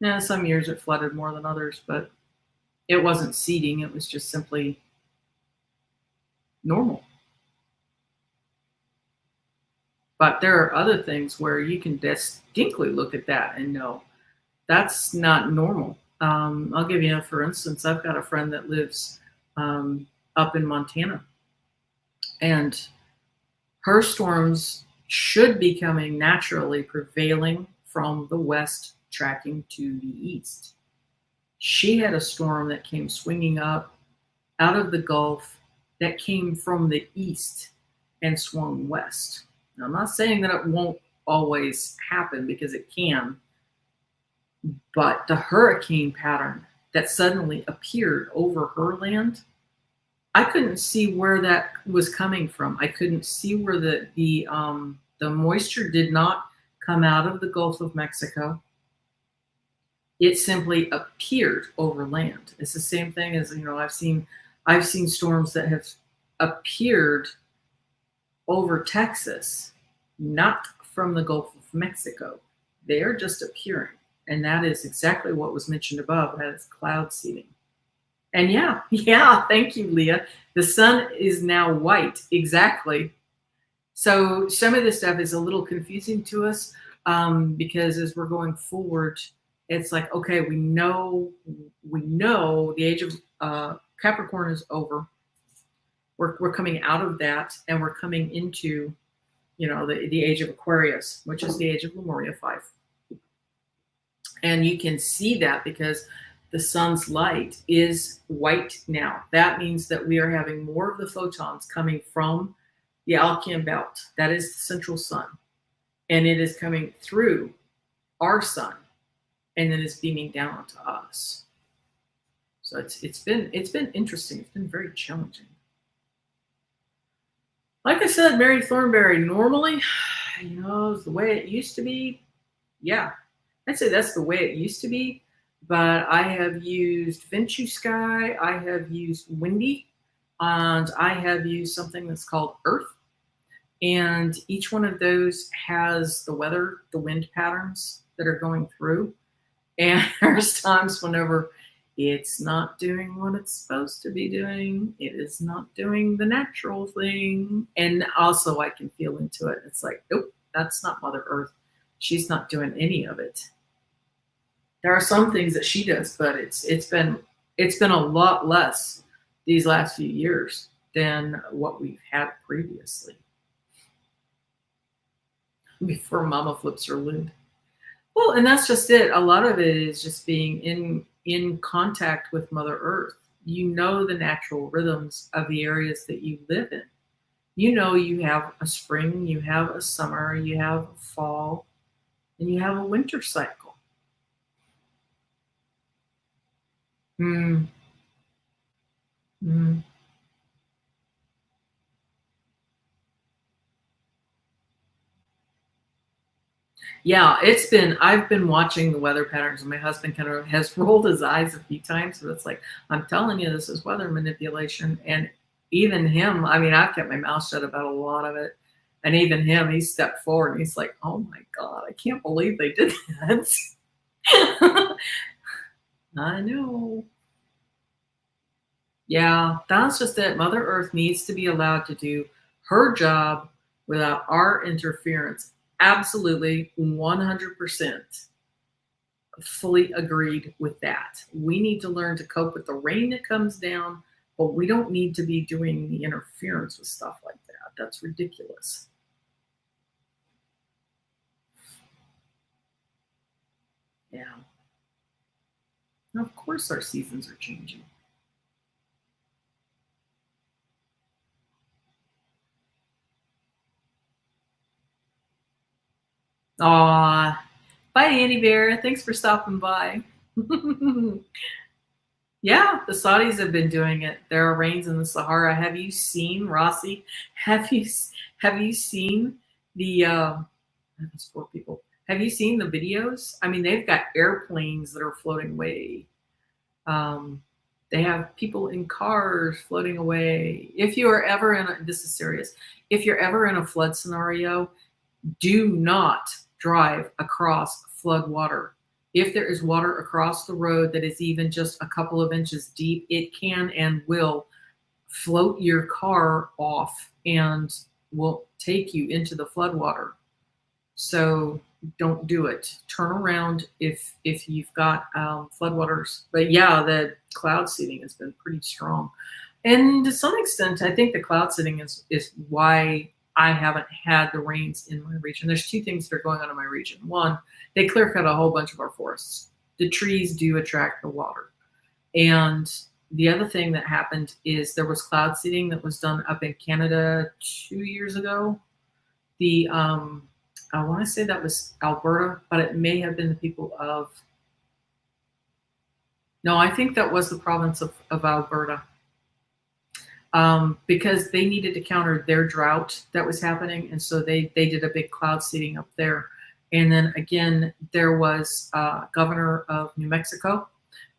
Now, some years it flooded more than others, but it wasn't seeding. It was just simply normal. But there are other things where you can distinctly look at that and know that's not normal. I'll give you, for instance, I've got a friend that lives up in Montana, and her storms should be coming naturally prevailing from the west, tracking to the east. She had a storm that came swinging up out of the Gulf that came from the east and swung west. Now, I'm not saying that it won't always happen because it can, but the hurricane pattern that suddenly appeared over her land I couldn't see where that was coming from. I couldn't see where the moisture did not come out of the Gulf of Mexico. It simply appeared over land. It's the same thing as, I've seen storms that have appeared over Texas, not from the Gulf of Mexico. They are just appearing. And that is exactly what was mentioned above. That is cloud seeding. And yeah, thank you, Leah. The sun is now white. Exactly. So some of this stuff is a little confusing to us, because as we're going forward, it's like, okay, we know the age of Capricorn is over. We're coming out of that, and we're coming into, the age of Aquarius, which is the age of Lemuria 5. And you can see that because the sun's light is white now. That means that we are having more of the photons coming from the Alkean belt. That is the central sun. And it is coming through our sun, and then it's beaming down onto us. So it's been interesting. It's been very challenging. Like I said, Mary Thornberry, normally, the way it used to be. Yeah, I'd say that's the way it used to be. But I have used Vinci Sky, I have used Windy, and I have used something that's called Earth. And each one of those has the weather, the wind patterns that are going through. And there's times whenever it's not doing what it's supposed to be doing. It is not doing the natural thing. And also I can feel into it. It's like, nope, that's not Mother Earth. She's not doing any of it. There are some things that she does, but it's been a lot less these last few years than what we've had previously. Before Mama flips her lid. Well, and that's just it. A lot of it is just being in contact with Mother Earth. You know the natural rhythms of the areas that you live in. You have a spring, you have a summer, you have a fall, and you have a winter cycle. Mm. Mm. Yeah, I've been watching the weather patterns, and my husband kind of has rolled his eyes a few times, but it's like, I'm telling you, this is weather manipulation. And even him, I've kept my mouth shut about a lot of it. And even him, he stepped forward and he's like, oh my God, I can't believe they did that. I know. Yeah, that's just it. Mother Earth needs to be allowed to do her job without our interference. Absolutely, 100% fully agreed with that. We need to learn to cope with the rain that comes down, but we don't need to be doing the interference with stuff like that. That's ridiculous. Yeah. And of course, our seasons are changing. Aw, bye, Annie Bear. Thanks for stopping by. Yeah, the Saudis have been doing it. There are rains in the Sahara. Have you seen, Rossi? Have you seen the those poor people? Have you seen the videos? They've got airplanes that are floating away. They have people in cars floating away. If you are ever this is serious. If you're ever in a flood scenario, do not drive across flood water. If there is water across the road that is even just a couple of inches deep, it can and will float your car off and will take you into the flood water. So don't do it. Turn around if you've got floodwaters. But yeah, the cloud seeding has been pretty strong. And to some extent, I think the cloud seeding is why I haven't had the rains in my region. There's two things that are going on in my region. One, they clear cut a whole bunch of our forests. The trees do attract the water. And the other thing that happened is there was cloud seeding that was done up in Canada 2 years ago. I want to say that was Alberta, but it may have been the people of, no, I think that was the province of Alberta. because they needed to counter their drought that was happening. And so they did a big cloud seeding up there. And then again, there was governor of New Mexico,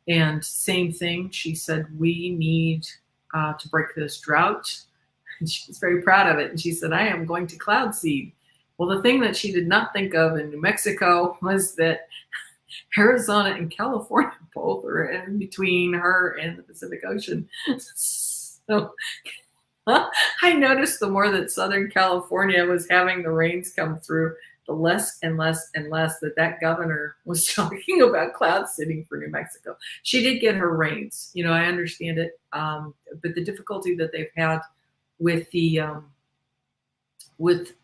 and same thing. She said, we need to break this drought. And she was very proud of it. And she said, I am going to cloud seed. Well, the thing that she did not think of in New Mexico was that Arizona and California both are in between her and the Pacific Ocean. So I noticed the more that Southern California was having the rains come through, the less and less and less that governor was talking about cloud seeding for New Mexico. She did get her rains. You know, I understand it. But the difficulty that they've had with the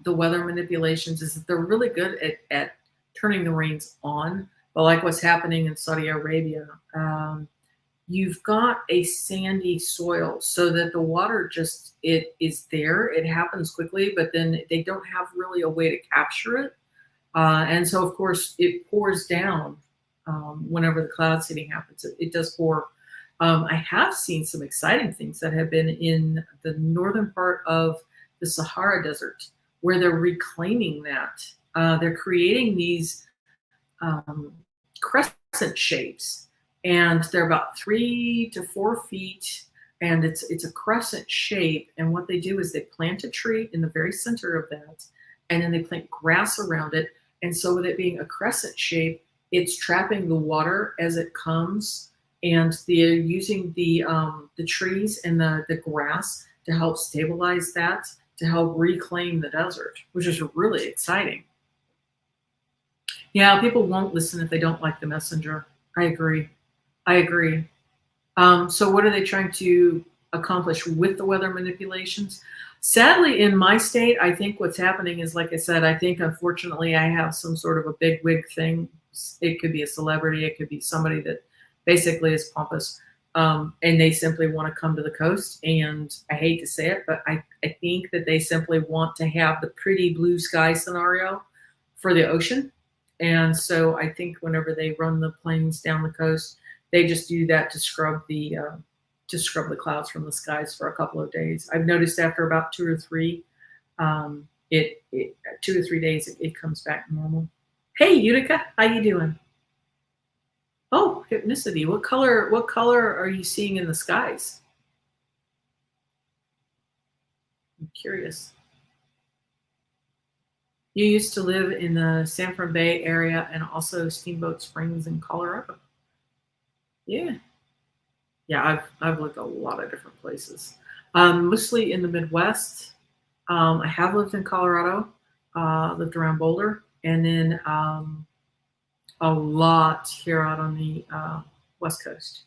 weather manipulations is that they're really good at turning the rains on. But like what's happening in Saudi Arabia, you've got a sandy soil so that the water just, it is there. It happens quickly, but then they don't have really a way to capture it. And so, of course, it pours down whenever the cloud seeding happens. It does pour. I have seen some exciting things that have been in the northern part of the Sahara Desert, where they're reclaiming that. They're creating these crescent shapes, and they're about 3 to 4 feet, and it's a crescent shape. And what they do is they plant a tree in the very center of that, and then they plant grass around it. And so with it being a crescent shape, it's trapping the water as it comes, and they're using the trees and the grass to help stabilize that, to help reclaim the desert, which is really exciting. Yeah, people won't listen if they don't like the messenger. I agree. So what are they trying to accomplish with the weather manipulations? Sadly, in my state, I think what's happening is, like I said, I think unfortunately I have some sort of a big wig thing. It could be a celebrity. It could be somebody that basically is pompous. And they simply want to come to the coast. And I hate to say it, but I think that they simply want to have the pretty blue sky scenario for the ocean. And so I think whenever they run the planes down the coast, they just do that to scrub the clouds from the skies for a couple of days. I've noticed after about 2 or 3, 2 or 3 days, it comes back normal. Hey, Utica, how you doing? Oh, hypnicity. What color are you seeing in the skies? I'm curious. You used to live in the San Fran Bay area and also Steamboat Springs in Colorado. Yeah. Yeah, I've lived a lot of different places. Mostly in the Midwest. I have lived in Colorado, lived around Boulder, and then a lot here out on the West Coast.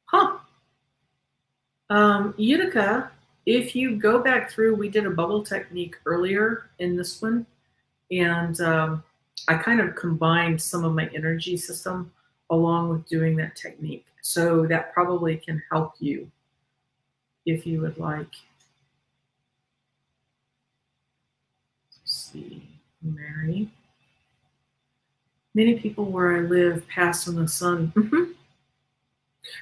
Huh. Utica, if you go back through, we did a bubble technique earlier in this one, and I kind of combined some of my energy system along with doing that technique. So that probably can help you if you would like. Let's see, Mary. Many people where I live pass from the sun. Mm-hmm.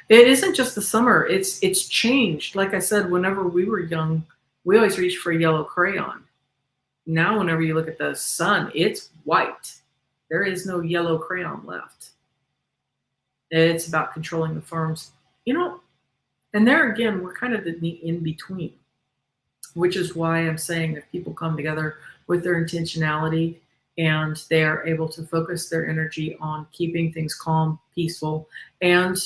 It isn't just the summer. It's changed. Like I said, whenever we were young, we always reached for a yellow crayon. Now, whenever you look at the sun, it's white. There is no yellow crayon left. It's about controlling the forms, you know. And there again, we're kind of in the in between, which is why I'm saying if people come together with their intentionality and they are able to focus their energy on keeping things calm, peaceful, and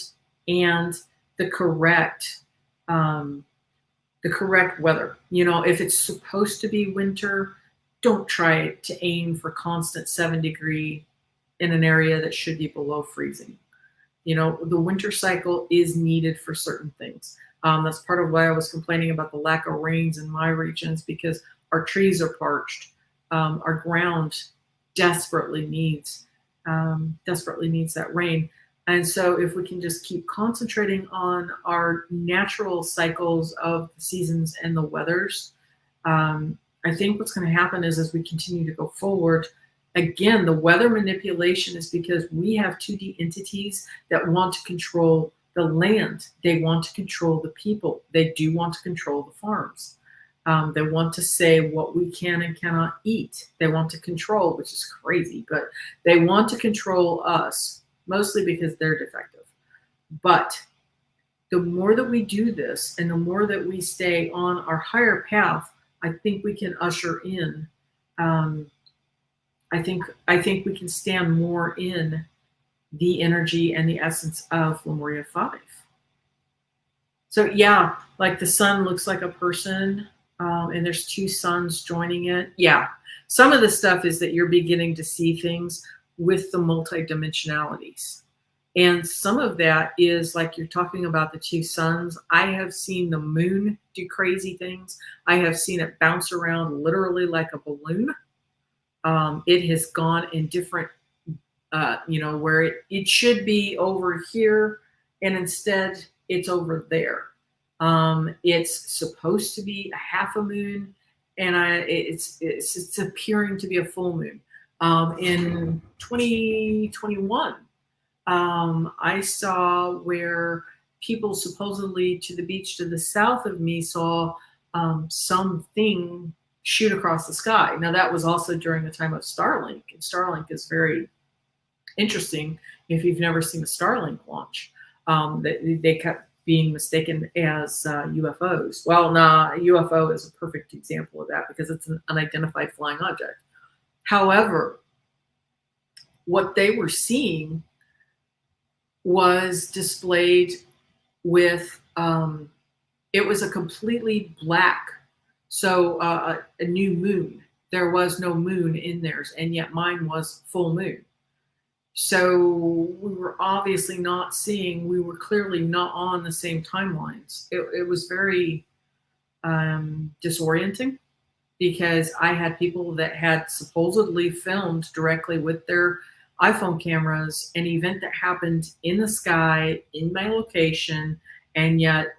the correct weather. You know, if it's supposed to be winter, don't try to aim for constant 7-degree in an area that should be below freezing. You know, the winter cycle is needed for certain things. That's part of why I was complaining about the lack of rains in my regions, because our trees are parched. Our ground desperately needs that rain. And so if we can just keep concentrating on our natural cycles of the seasons and the weathers, I think what's going to happen is as we continue to go forward, again, the weather manipulation is because we have 2D entities that want to control the land. They want to control the people. They do want to control the farms. They want to say what we can and cannot eat. They want to control, which is crazy, but they want to control us, mostly because they're defective. But the more that we do this and the more that we stay on our higher path, I think we can usher in, I think we can stand more in the energy and the essence of Lemuria 5. So yeah, like the sun looks like a person, and there's two suns joining it. Yeah, some of the stuff is that you're beginning to see things with the multidimensionalities. And some of that is like you're talking about the two suns. I have seen the moon do crazy things. I have seen it bounce around literally like a balloon. It has gone in different, where it should be over here, and instead it's over there. It's supposed to be a half a moon, and it's appearing to be a full moon. In 2021, I saw where people supposedly to the beach to the south of me saw something shoot across the sky. Now that was also during the time of Starlink, and Starlink is very interesting if you've never seen a Starlink launch. They kept being mistaken as UFOs. Well, nah, UFO is a perfect example of that because it's an unidentified flying object. However, what they were seeing was displayed with, it was a completely black, so a new moon. There was no moon in theirs, and yet mine was full moon. So we were obviously not seeing, we were clearly not on the same timelines. It was very disorienting because I had people that had supposedly filmed directly with their iPhone cameras an event that happened in the sky, in my location, and yet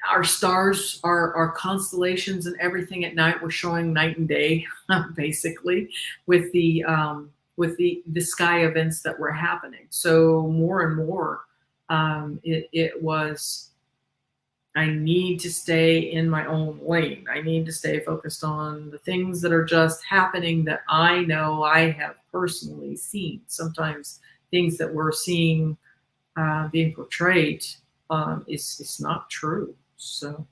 our stars, our constellations and everything at night were showing night and day, basically, with the sky events that were happening. So more and more, it was, I need to stay in my own lane. I need to stay focused on the things that are just happening that I know I have personally seen. Sometimes things that we're seeing being portrayed is not true. So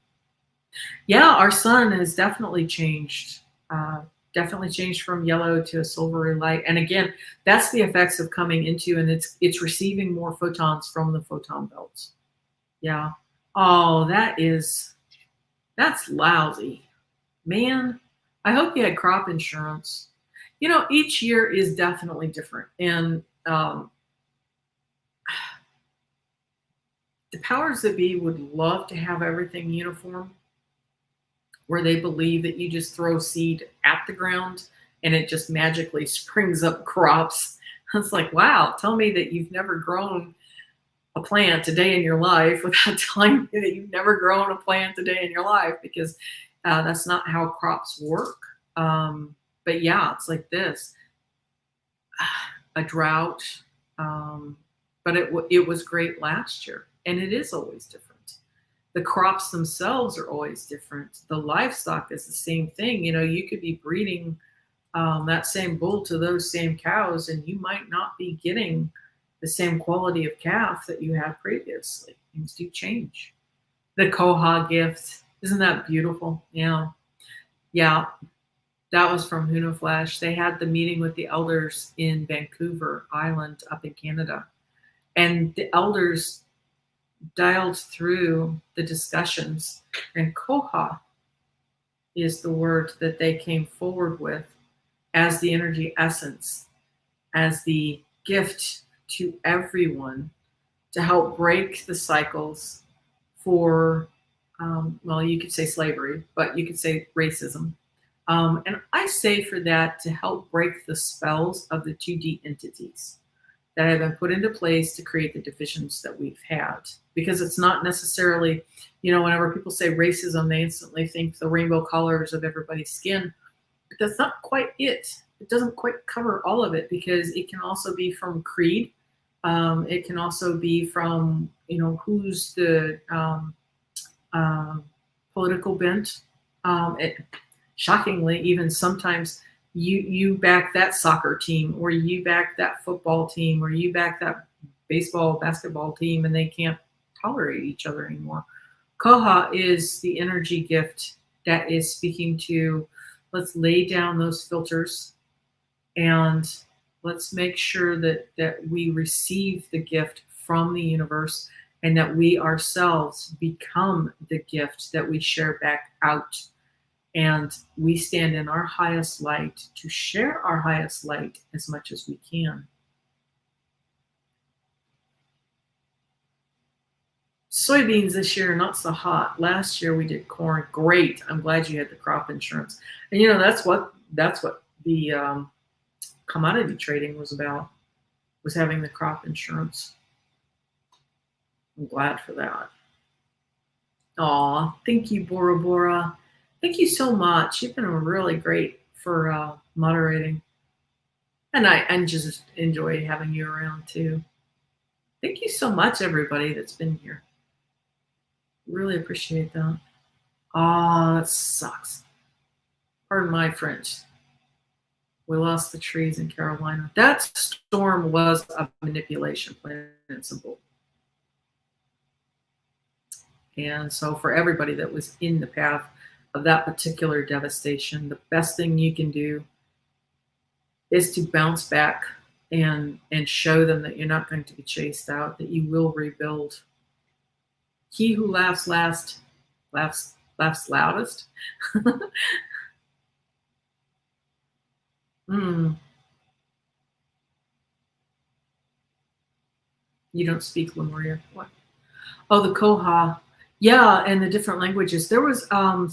yeah, our sun has definitely changed. Definitely changed from yellow to a silvery light. And again, that's the effects of coming into, and it's receiving more photons from the photon belts. Yeah. Oh, that's lousy. Man, I hope you had crop insurance. You know, each year is definitely different. And the powers that be would love to have everything uniform, where they believe that you just throw seed at the ground and it just magically springs up crops. It's like, wow, tell me that you've never grown a plant a day in your life without telling me that you've never grown a plant a day in your life, because that's not how crops work. But yeah, it's like this, a drought, but it was great last year, and it is always different. The crops themselves are always different. The livestock is the same thing. You know, you could be breeding that same bull to those same cows, and you might not be getting the same quality of calf that you had previously. Things do change. The KaHa gift, isn't that beautiful? Yeah. That was from Huno Flash. They had the meeting with the elders in Vancouver Island up in Canada, and the elders dialed through the discussions, and KaHa is the word that they came forward with as the energy essence, as the gift to everyone to help break the cycles for, well, you could say slavery, but you could say racism. And I say for that to help break the spells of the 2D entities that have been put into place to create the divisions that we've had. Because it's not necessarily, you know, whenever people say racism, they instantly think the rainbow colors of everybody's skin. But that's not quite it. It doesn't quite cover all of it, because it can also be from creed. It can also be from, who's the political bent. Shockingly, even sometimes you back that soccer team, or you back that football team, or you back that baseball, basketball team, and they can't tolerate each other anymore. KaHa is the energy gift that is speaking to, let's lay down those filters, and let's make sure that we receive the gift from the universe, and that we ourselves become the gift that we share back out. And we stand in our highest light to share our highest light as much as we can. Soybeans this year, not so hot. Last year we did corn. Great. I'm glad you had the crop insurance. And that's what the commodity trading was about, was having the crop insurance. I'm glad for that. Aw, thank you, Bora Bora. Thank you so much. You've been really great for moderating. And I just enjoy having you around too. Thank you so much, everybody that's been here. Really appreciate that. Oh, that sucks. Pardon my French. We lost the trees in Carolina. That storm was a manipulation, plain and simple. And so for everybody that was in the path of that particular devastation, the best thing you can do is to bounce back and show them that you're not going to be chased out, that you will rebuild. He who laughs last laughs loudest. You don't speak Lemurian. What? Oh, the KaHa. Yeah, and the different languages. There was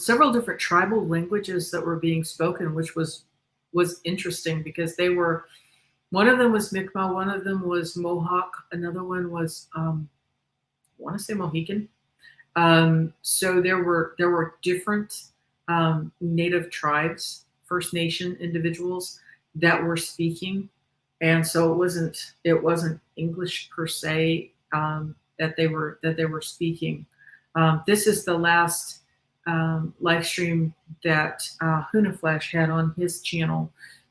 several different tribal languages that were being spoken, which was interesting, because they were, one of them was Mi'kmaq, one of them was Mohawk, another one was I want to say Mohican. So there were different native tribes, First Nation individuals that were speaking, and so it wasn't English per se that they were speaking. This is the last live stream that Hunaflash had on his channel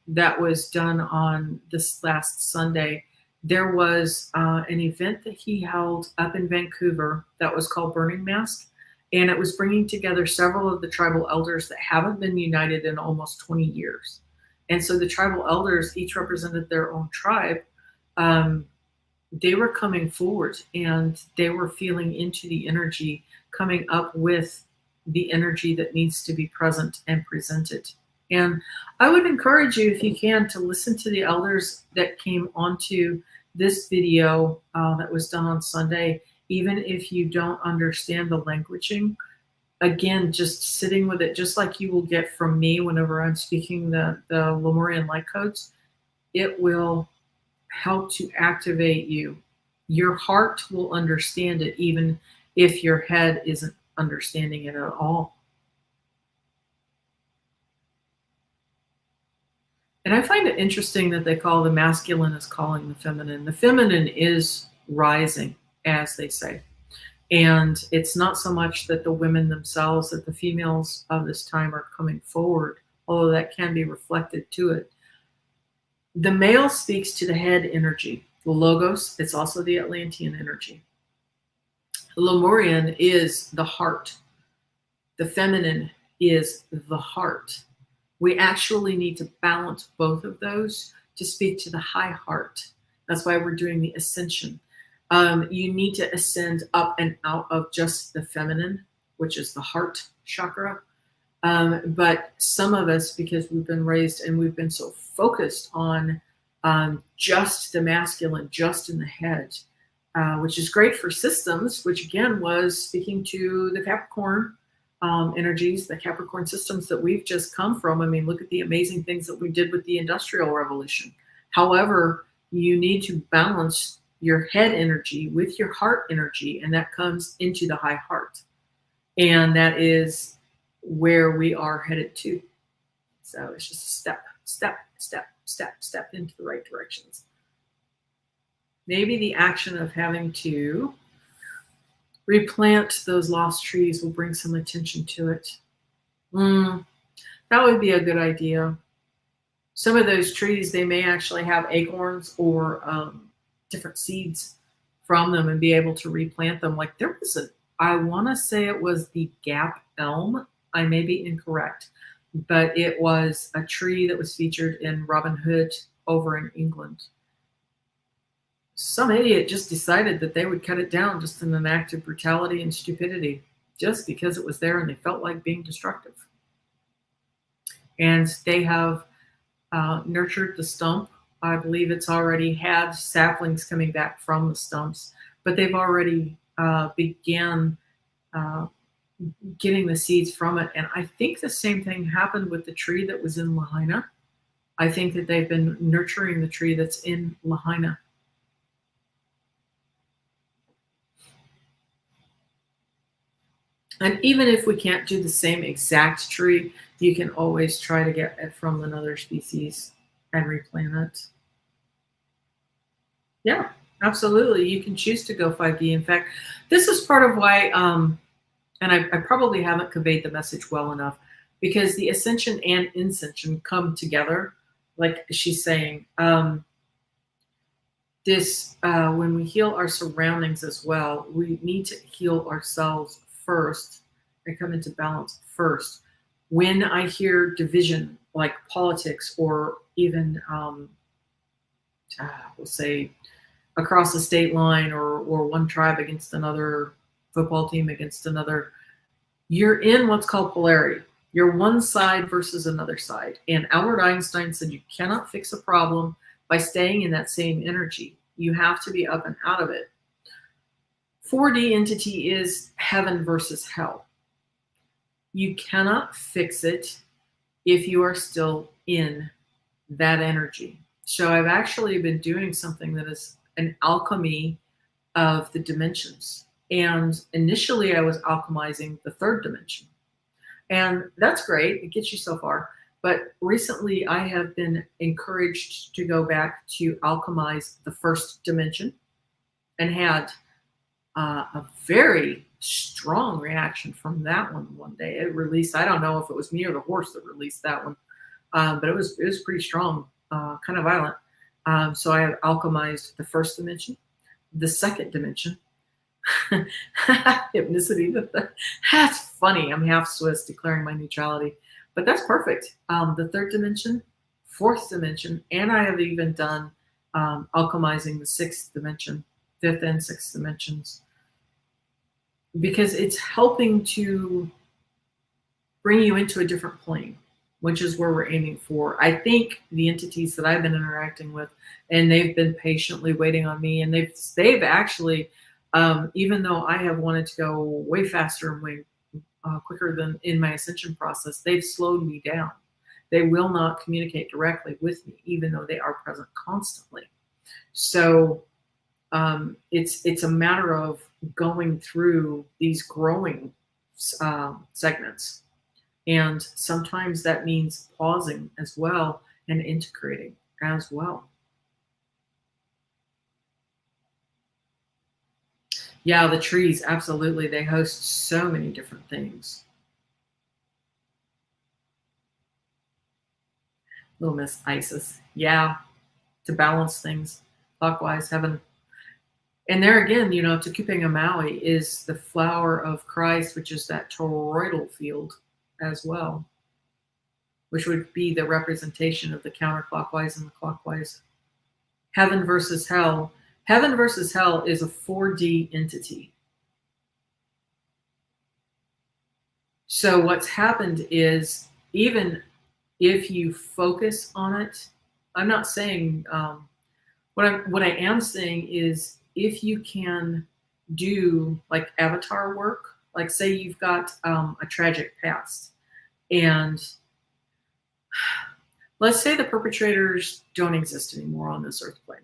that was done on this last Sunday. There was an event that he held up in Vancouver that was called Burning Mask, and it was bringing together several of the tribal elders that haven't been united in almost 20 years. And so the tribal elders each represented their own tribe. They were coming forward, and they were feeling into the energy, coming up with the energy that needs to be present and presented. And I would encourage you, if you can, to listen to the elders that came onto this video that was done on Sunday, even if you don't understand the languaging. Again, just sitting with it, just like you will get from me whenever I'm speaking the Lemurian light codes, it will help to activate you. Your heart will understand it, even if your head isn't understanding it at all. And I find it interesting that they call the masculine as calling the feminine. The feminine is rising, as they say. And it's not so much that the women themselves, that the females of this time are coming forward, although that can be reflected to it. The male speaks to the head energy, the logos. It's also the Atlantean energy. Lemurian is the heart. The feminine is the heart. We actually need to balance both of those to speak to the high heart. That's why we're doing the ascension. You need to ascend up and out of just the feminine, which is the heart chakra. But some of us, because we've been raised and we've been so focused on just the masculine, just in the head, which is great for systems, which again was speaking to the Capricorn energies, the Capricorn systems that we've just come from. I mean, look at the amazing things that we did with the Industrial Revolution. However, you need to balance your head energy with your heart energy, and that comes into the high heart. And that is where we are headed to. So it's just a step into the right directions. Maybe the action of having to replant those lost trees will bring some attention to it. That would be a good idea. Some of those trees, they may actually have acorns or different seeds from them and be able to replant them. Like there was I want to say it was the Gap elm. I may be incorrect, but it was a tree that was featured in Robin Hood over in England. Some idiot just decided that they would cut it down just in an act of brutality and stupidity, just because it was there and they felt like being destructive. And they have nurtured the stump. I believe it's already had saplings coming back from the stumps, but they've already began getting the seeds from it. And I think the same thing happened with the tree that was in Lahaina. I think that they've been nurturing the tree that's in Lahaina. And even if we can't do the same exact tree, you can always try to get it from another species and replant it. Yeah, absolutely. You can choose to go 5D. In fact, this is part of why, and I probably haven't conveyed the message well enough, because the Ascension and Ascension come together. Like she's saying, when we heal our surroundings as well, we need to heal ourselves first and come into balance first. When I hear division, like politics, or even we'll say across the state line, or one tribe against another, football team against another, you're in what's called polarity. You're one side versus another side. And Albert Einstein said you cannot fix a problem by staying in that same energy. You have to be up and out of it. 4D entity is heaven versus hell. You cannot fix it if you are still in that energy. So I've actually been doing something that is an alchemy of the dimensions. And initially I was alchemizing the third dimension. And that's great. It gets you so far. But recently I have been encouraged to go back to alchemize the first dimension, and had a very strong reaction from that one day. It released, I don't know if it was me or the horse that released that one, but it was pretty strong, kind of violent. So I have alchemized the first dimension, the second dimension. Hypnicity. That's funny. I'm half Swiss, declaring my neutrality, but that's perfect. The third dimension, fourth dimension, and I have even done alchemizing the sixth dimension, fifth and sixth dimensions, because it's helping to bring you into a different plane, which is where we're aiming for. I think the entities that I've been interacting with, and they've been patiently waiting on me, and they've actually, even though I have wanted to go way faster and way quicker than in my ascension process, they've slowed me down. They will not communicate directly with me, even though they are present constantly. So it's a matter of going through these growing segments. And sometimes that means pausing as well and integrating as well. Yeah, the trees, absolutely. They host so many different things. Little Miss Isis. Yeah, to balance things clockwise, heaven. And there again, Tukupanga Maui is the flower of Christ, which is that toroidal field as well, which would be the representation of the counterclockwise and the clockwise. Heaven versus hell. Heaven versus hell is a 4D entity. So what's happened is, even if you focus on it, I'm not saying, what I am saying is, if you can do like avatar work, like say you've got a tragic past, and let's say the perpetrators don't exist anymore on this earth plane.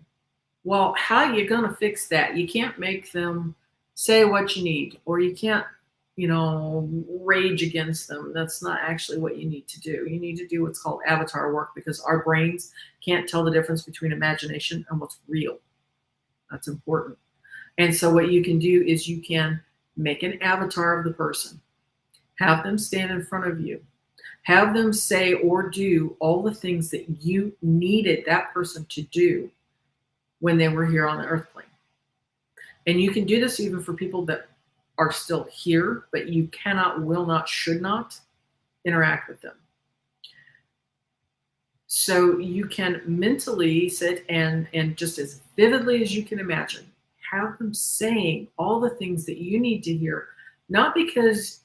Well, how are you going to fix that? You can't make them say what you need, or you can't, rage against them. That's not actually what you need to do. You need to do what's called avatar work, because our brains can't tell the difference between imagination and what's real. That's important. And so what you can do is you can make an avatar of the person, have them stand in front of you, have them say or do all the things that you needed that person to do when they were here on the earth plane. And you can do this even for people that are still here, but you cannot, will not, should not interact with them. So you can mentally sit and just as vividly as you can imagine, have them saying all the things that you need to hear, not because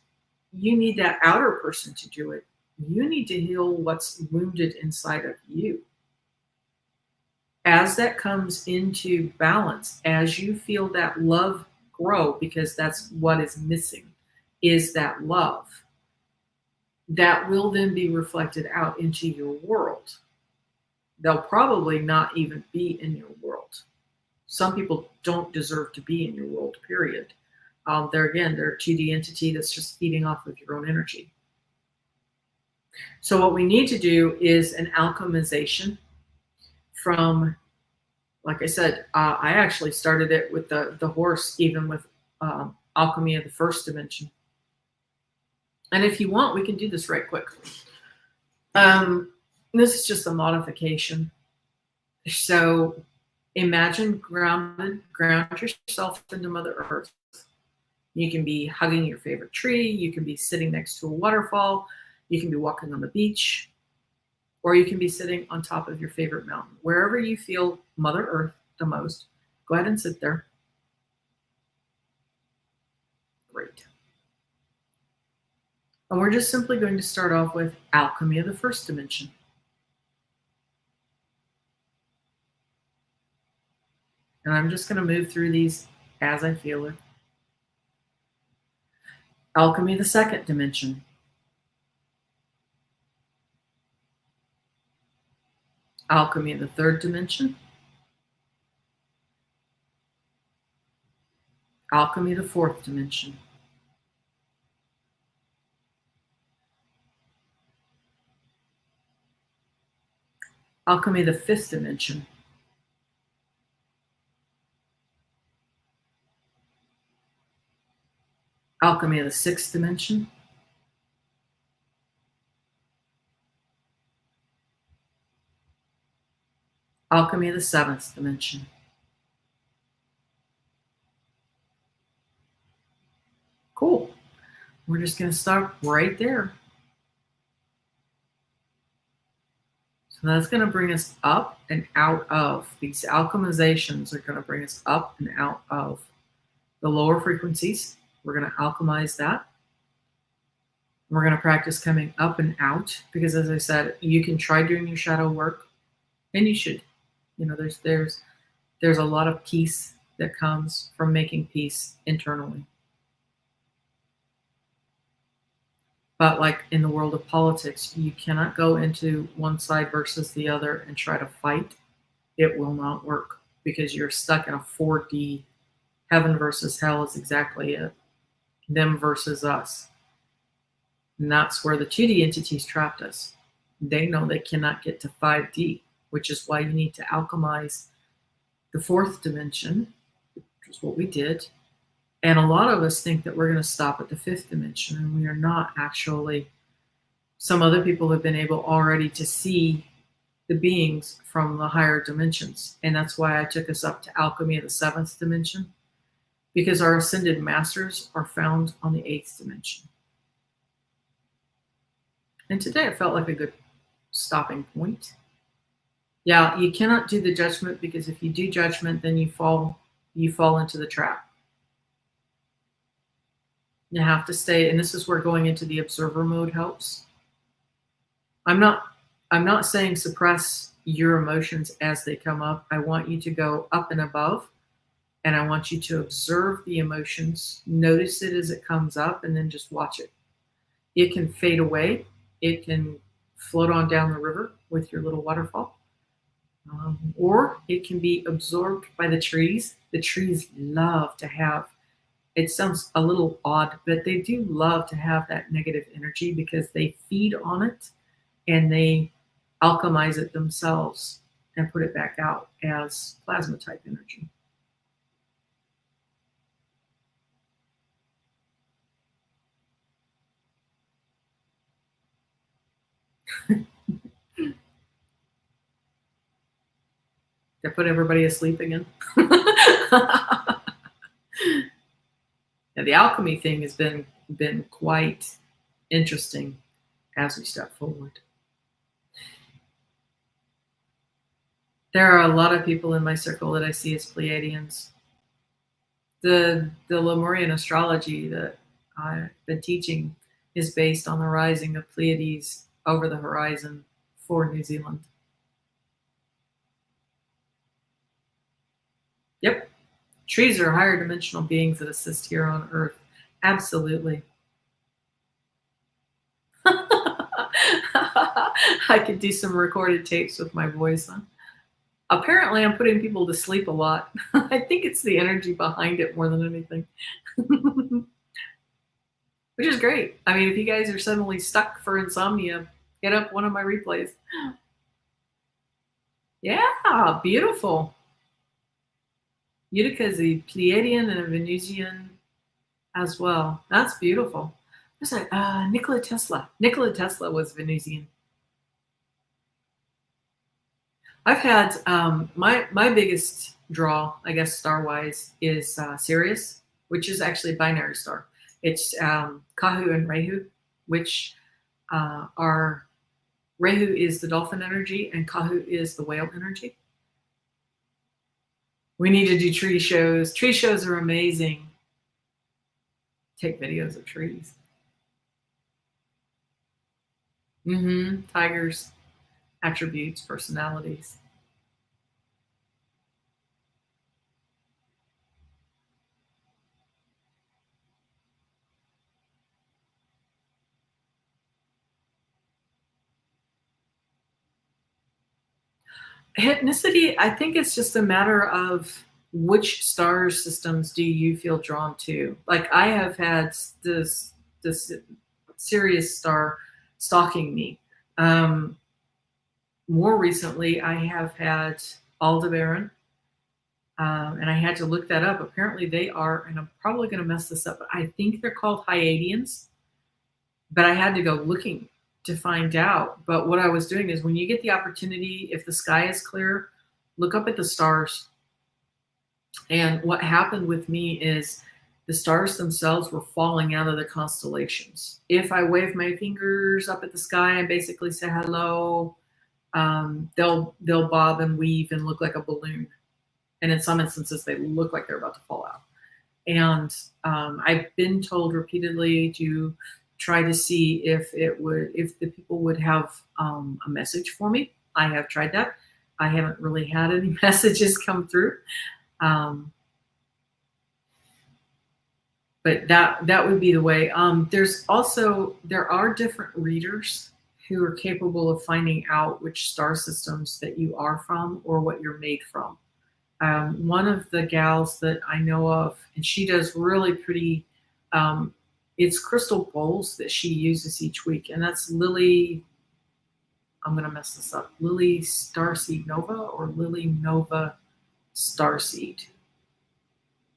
you need that outer person to do it. You need to heal what's wounded inside of you. As that comes into balance, as you feel that love grow, because that's what is missing, is that love. That will then be reflected out into your world. They'll probably not even be in your world. Some people don't deserve to be in your world, period. They're a 2D entity that's just feeding off of your own energy. So what we need to do is an alchemization from, like I said, I actually started it with the horse, even with alchemy of the first dimension. And if you want, we can do this right quick. This is just a modification. So imagine ground yourself into Mother Earth. You can be hugging your favorite tree. You can be sitting next to a waterfall. You can be walking on the beach. Or you can be sitting on top of your favorite mountain. Wherever you feel Mother Earth the most, go ahead and sit there. Great. And we're just simply going to start off with alchemy of the first dimension. And I'm just going to move through these as I feel it. Alchemy of the second dimension. Alchemy of the third dimension. Alchemy of the fourth dimension. Alchemy of the fifth dimension. Alchemy of the sixth dimension. Alchemy of the seventh dimension. Cool. We're just going to start right there. So that's going to bring us up and out of. These alchemizations are going to bring us up and out of the lower frequencies. We're going to alchemize that. We're going to practice coming up and out because, as I said, you can try doing your shadow work, and you should. You know, there's a lot of peace that comes from making peace internally. But like in the world of politics, you cannot go into one side versus the other and try to fight. It will not work because you're stuck in a 4D. Heaven versus hell is exactly it. Them versus us. And that's where the 2D entities trapped us. They know they cannot get to 5D, which is why you need to alchemize the fourth dimension, which is what we did. And a lot of us think that we're going to stop at the fifth dimension, and we are not actually. Some other people have been able already to see the beings from the higher dimensions. And that's why I took us up to alchemy of the seventh dimension, because our ascended masters are found on the eighth dimension. And today I felt like a good stopping point. Yeah, you cannot do the judgment, because if you do judgment, then you fall into the trap. You have to stay, and this is where going into the observer mode helps. I'm not saying suppress your emotions as they come up. I want you to go up and above, and I want you to observe the emotions, notice it as it comes up, and then just watch it. It can fade away. It can float on down the river with your little waterfall. Or it can be absorbed by the trees. The trees love to have, it sounds a little odd, but they do love to have that negative energy because they feed on it and they alchemize it themselves and put it back out as plasma type energy. That put everybody asleep again. Yeah, the alchemy thing has been quite interesting as we step forward. There are a lot of people in my circle that I see as Pleiadians. The Lemurian astrology that I've been teaching is based on the rising of Pleiades over the horizon for New Zealand. Yep. Trees are higher dimensional beings that assist here on Earth. Absolutely. I could do some recorded tapes with my voice on. Apparently, I'm putting people to sleep a lot. I think it's the energy behind it more than anything. Which is great. I mean, if you guys are suddenly stuck for insomnia, get up one of my replays. Yeah, beautiful. Utica is a Pleiadian and a Venusian as well. That's beautiful. What's that? Nikola Tesla. Nikola Tesla was Venusian. I've had my biggest draw, I guess, star-wise, is Sirius, which is actually a binary star. It's KaHa and Rahu, which are Rahu is the dolphin energy and KaHa is the whale energy. We need to do tree shows. Tree shows are amazing. Take videos of trees. Tigers, attributes, personalities. Hypnicity, I think it's just a matter of which star systems do you feel drawn to. Like I have had this Sirius star stalking me. More recently, I have had Aldebaran, and I had to look that up. Apparently, they are, and I'm probably going to mess this up, but I think they're called Hyadians. But I had to go looking to find out. But what I was doing is when you get the opportunity, if the sky is clear, look up at the stars. And what happened with me is the stars themselves were falling out of the constellations. If I wave my fingers up at the sky and basically say hello, they'll bob and weave and look like a balloon. And in some instances, they look like they're about to fall out. And I've been told repeatedly to try to see if the people would have a message for me. I have tried that. I haven't really had any messages come through. But that would be the way. There are different readers who are capable of finding out which star systems that you are from or what you're made from. One of the gals that I know of, and she does really pretty, it's crystal bowls that she uses each week. And that's Lily, I'm going to mess this up, Lily Starseed Nova or Lily Nova Starseed.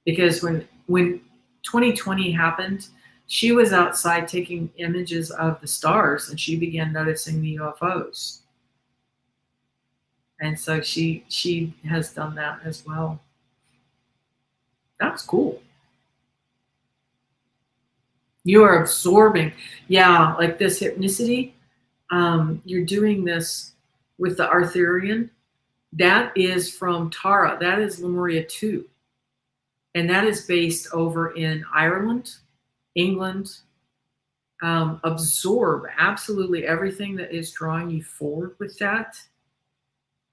Because when 2020 happened, she was outside taking images of the stars and she began noticing the UFOs. And so she has done that as well. That's cool. You are absorbing. Yeah, like this hypnicity. You're doing this with the Arthurian. That is from Tara. That is Lemuria 2. And that is based over in Ireland, England. Absorb absolutely everything that is drawing you forward with that.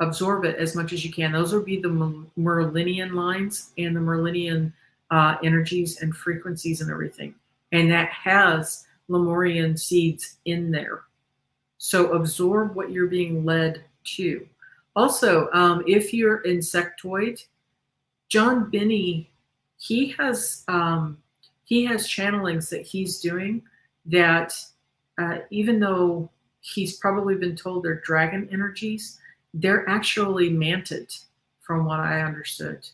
Absorb it as much as you can. Those will be the Merlinian lines and the Merlinian energies and frequencies and everything. And that has Lemurian seeds in there. So absorb what you're being led to. Also, if you're insectoid, John Binney, he has channelings that he's doing that even though he's probably been told they're dragon energies, they're actually mantid, from what I understood.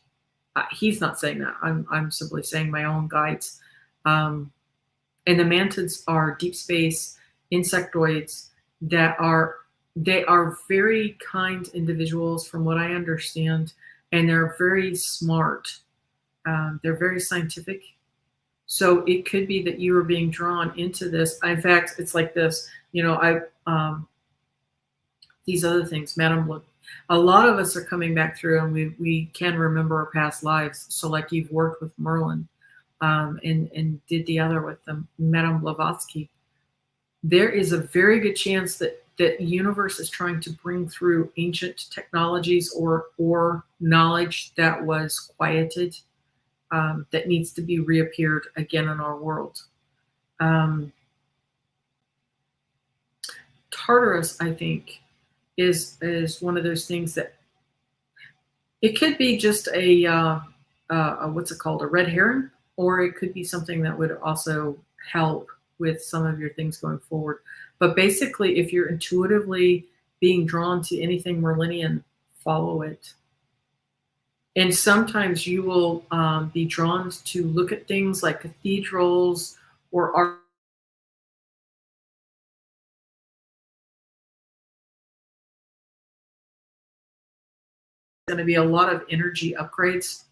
He's not saying that. I'm simply saying my own guides. And the mantids are deep space insectoids that are they are very kind individuals from what I understand, and they're very smart. They're very scientific. So it could be that you are being drawn into this. In fact, it's like this. These other things, Madam Look. A lot of us are coming back through, and we can remember our past lives. So, like you've worked with Merlin, and did the other with them, Madame Blavatsky. There is a very good chance that the universe is trying to bring through ancient technologies or knowledge that was quieted, that needs to be reappeared again in our world. Tartarus, I think, is one of those things that it could be just a what's it called, a red herring, or it could be something that would also help with some of your things going forward. But basically, if you're intuitively being drawn to anything Merlinian, follow it. And sometimes you will be drawn to look at things like cathedrals or art. Going to be a lot of energy upgrades.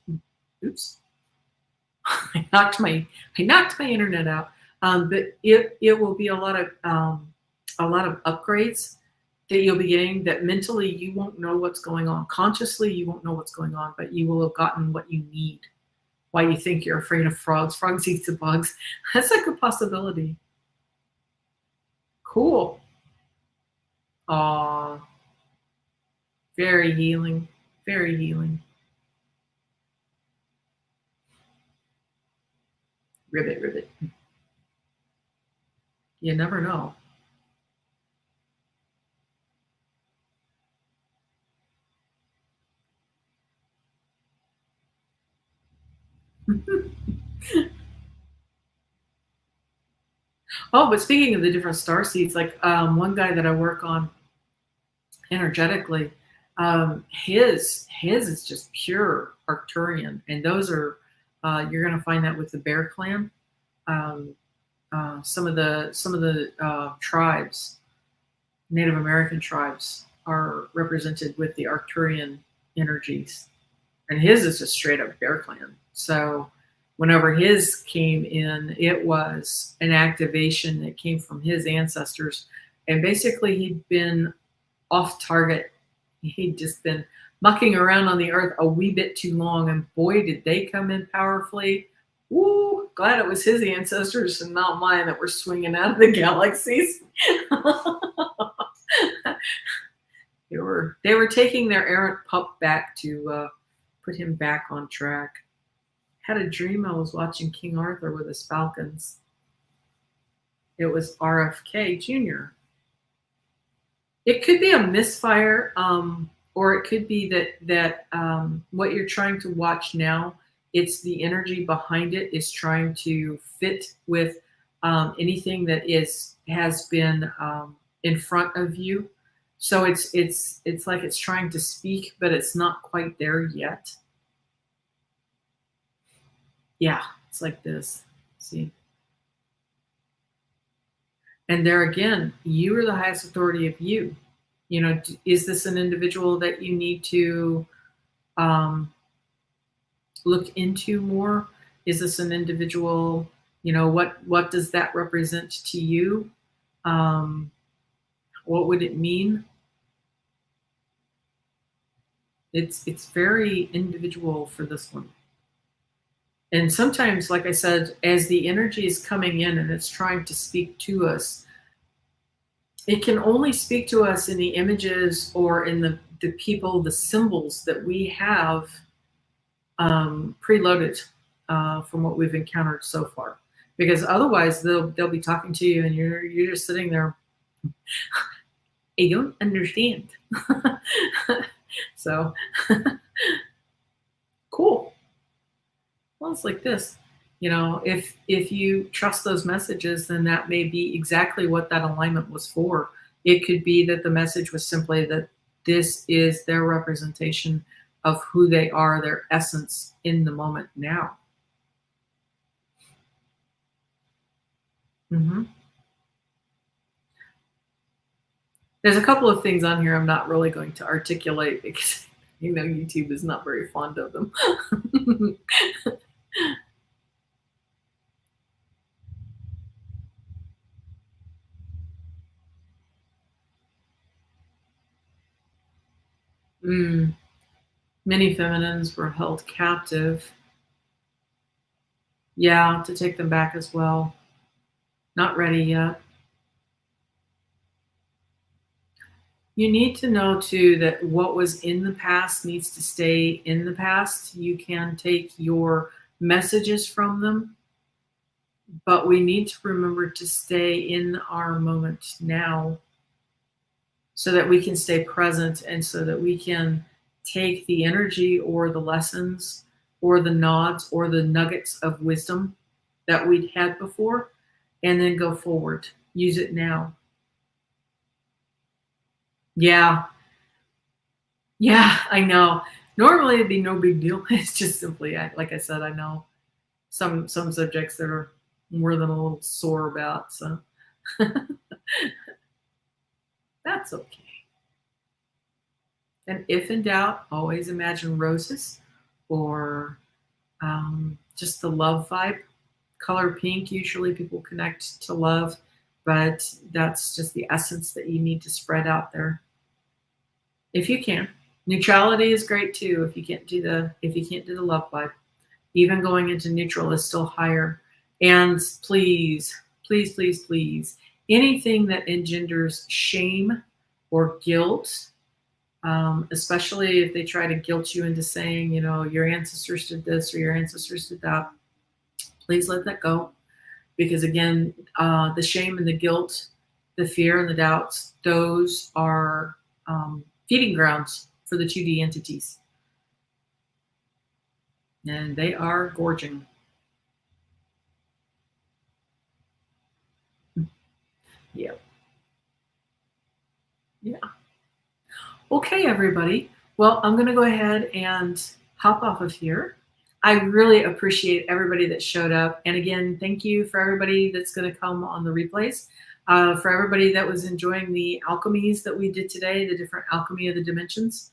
Oops. I knocked my internet out. But it will be a lot of upgrades that you'll be getting, that mentally you won't know what's going on. Consciously you won't know what's going on, but you will have gotten what you need. Why you think you're afraid of frogs? Frogs eat the bugs. That's like a possibility. Cool. Aw, very healing. Very healing. Ribbit, ribbit. You never know. Oh, but speaking of the different star seeds, like one guy that I work on energetically, his is just pure Arcturian, and those are you're going to find that with the Bear Clan. Um, some of the tribes, Native American tribes, are represented with the Arcturian energies, and his is just straight up Bear Clan. So whenever his came in, it was an activation that came from his ancestors, and basically he'd been off target. He'd just been mucking around on the earth a wee bit too long, and boy, did they come in powerfully. Woo! Glad it was his ancestors and not mine that were swinging out of the galaxies. They were taking their errant pup back to put him back on track. Had a dream I was watching King Arthur with his falcons. It was RFK Jr. It could be a misfire, or it could be that what you're trying to watch now, it's the energy behind it is trying to fit with anything that has been in front of you. So it's like it's trying to speak, but it's not quite there yet. Yeah, it's like this. See? And there again, you are the highest authority of you. You know, is this an individual that you need to look into more? Is this an individual, what does that represent to you? What would it mean? It's very individual for this one. And sometimes, like I said, as the energy is coming in and it's trying to speak to us, it can only speak to us in the images or in the people, the symbols that we have preloaded from what we've encountered so far. Because otherwise, they'll be talking to you, and you're just sitting there. I don't understand. So cool. Well, it's like this. If you trust those messages, then that may be exactly what that alignment was for. It could be that the message was simply that this is their representation of who they are, their essence in the moment now. Mm-hmm. There's a couple of things on here I'm not really going to articulate because YouTube is not very fond of them. Many feminines were held captive. Yeah, to take them back as well. Not ready yet. You need to know too that what was in the past needs to stay in the past. You can take your messages from them, but we need to remember to stay in our moment now so that we can stay present and so that we can take the energy or the lessons or the nods or the nuggets of wisdom that we'd had before and then go forward. Use it now. Yeah. Yeah, I know. Normally it'd be no big deal. It's just simply, like I said, I know some subjects that are more than a little sore about, so that's okay. And if in doubt, always imagine roses or just the love vibe. Color pink, usually people connect to love, but that's just the essence that you need to spread out there. If you can. Neutrality is great too if you can't do the love vibe. Even going into neutral is still higher. And please, please, please, please, anything that engenders shame or guilt, especially if they try to guilt you into saying, your ancestors did this or your ancestors did that, please let that go. Because again, the shame and the guilt, the fear and the doubts, those are feeding grounds for the 2D entities. And they are gorging. Yeah. Yeah. Okay, everybody. Well, I'm going to go ahead and hop off of here. I really appreciate everybody that showed up. And again, thank you for everybody that's going to come on the replays. For everybody that was enjoying the alchemies that we did today, the different alchemy of the dimensions,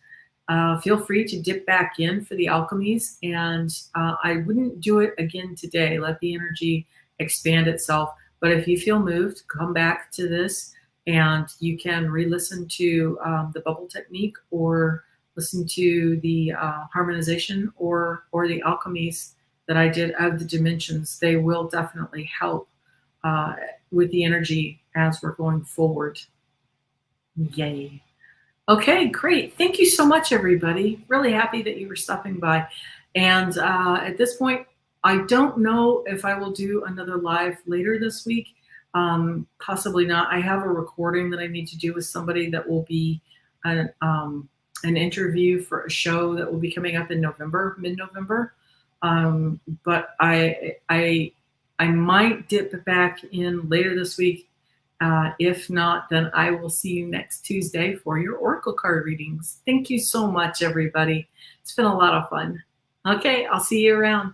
feel free to dip back in for the alchemies. And I wouldn't do it again today. Let the energy expand itself. But if you feel moved, come back to this and you can re-listen to the bubble technique or listen to the harmonization or the alchemies that I did of the dimensions. They will definitely help with the energy as we're going forward. Yay. Okay, great. Thank you so much, everybody. Really happy that you were stopping by. And at this point, I don't know if I will do another live later this week. Possibly not. I have a recording that I need to do with somebody that will be an interview for a show that will be coming up in November, mid-November. But I might dip back in later this week. If not, then I will see you next Tuesday for your Oracle card readings. Thank you so much, everybody. It's been a lot of fun. Okay, I'll see you around.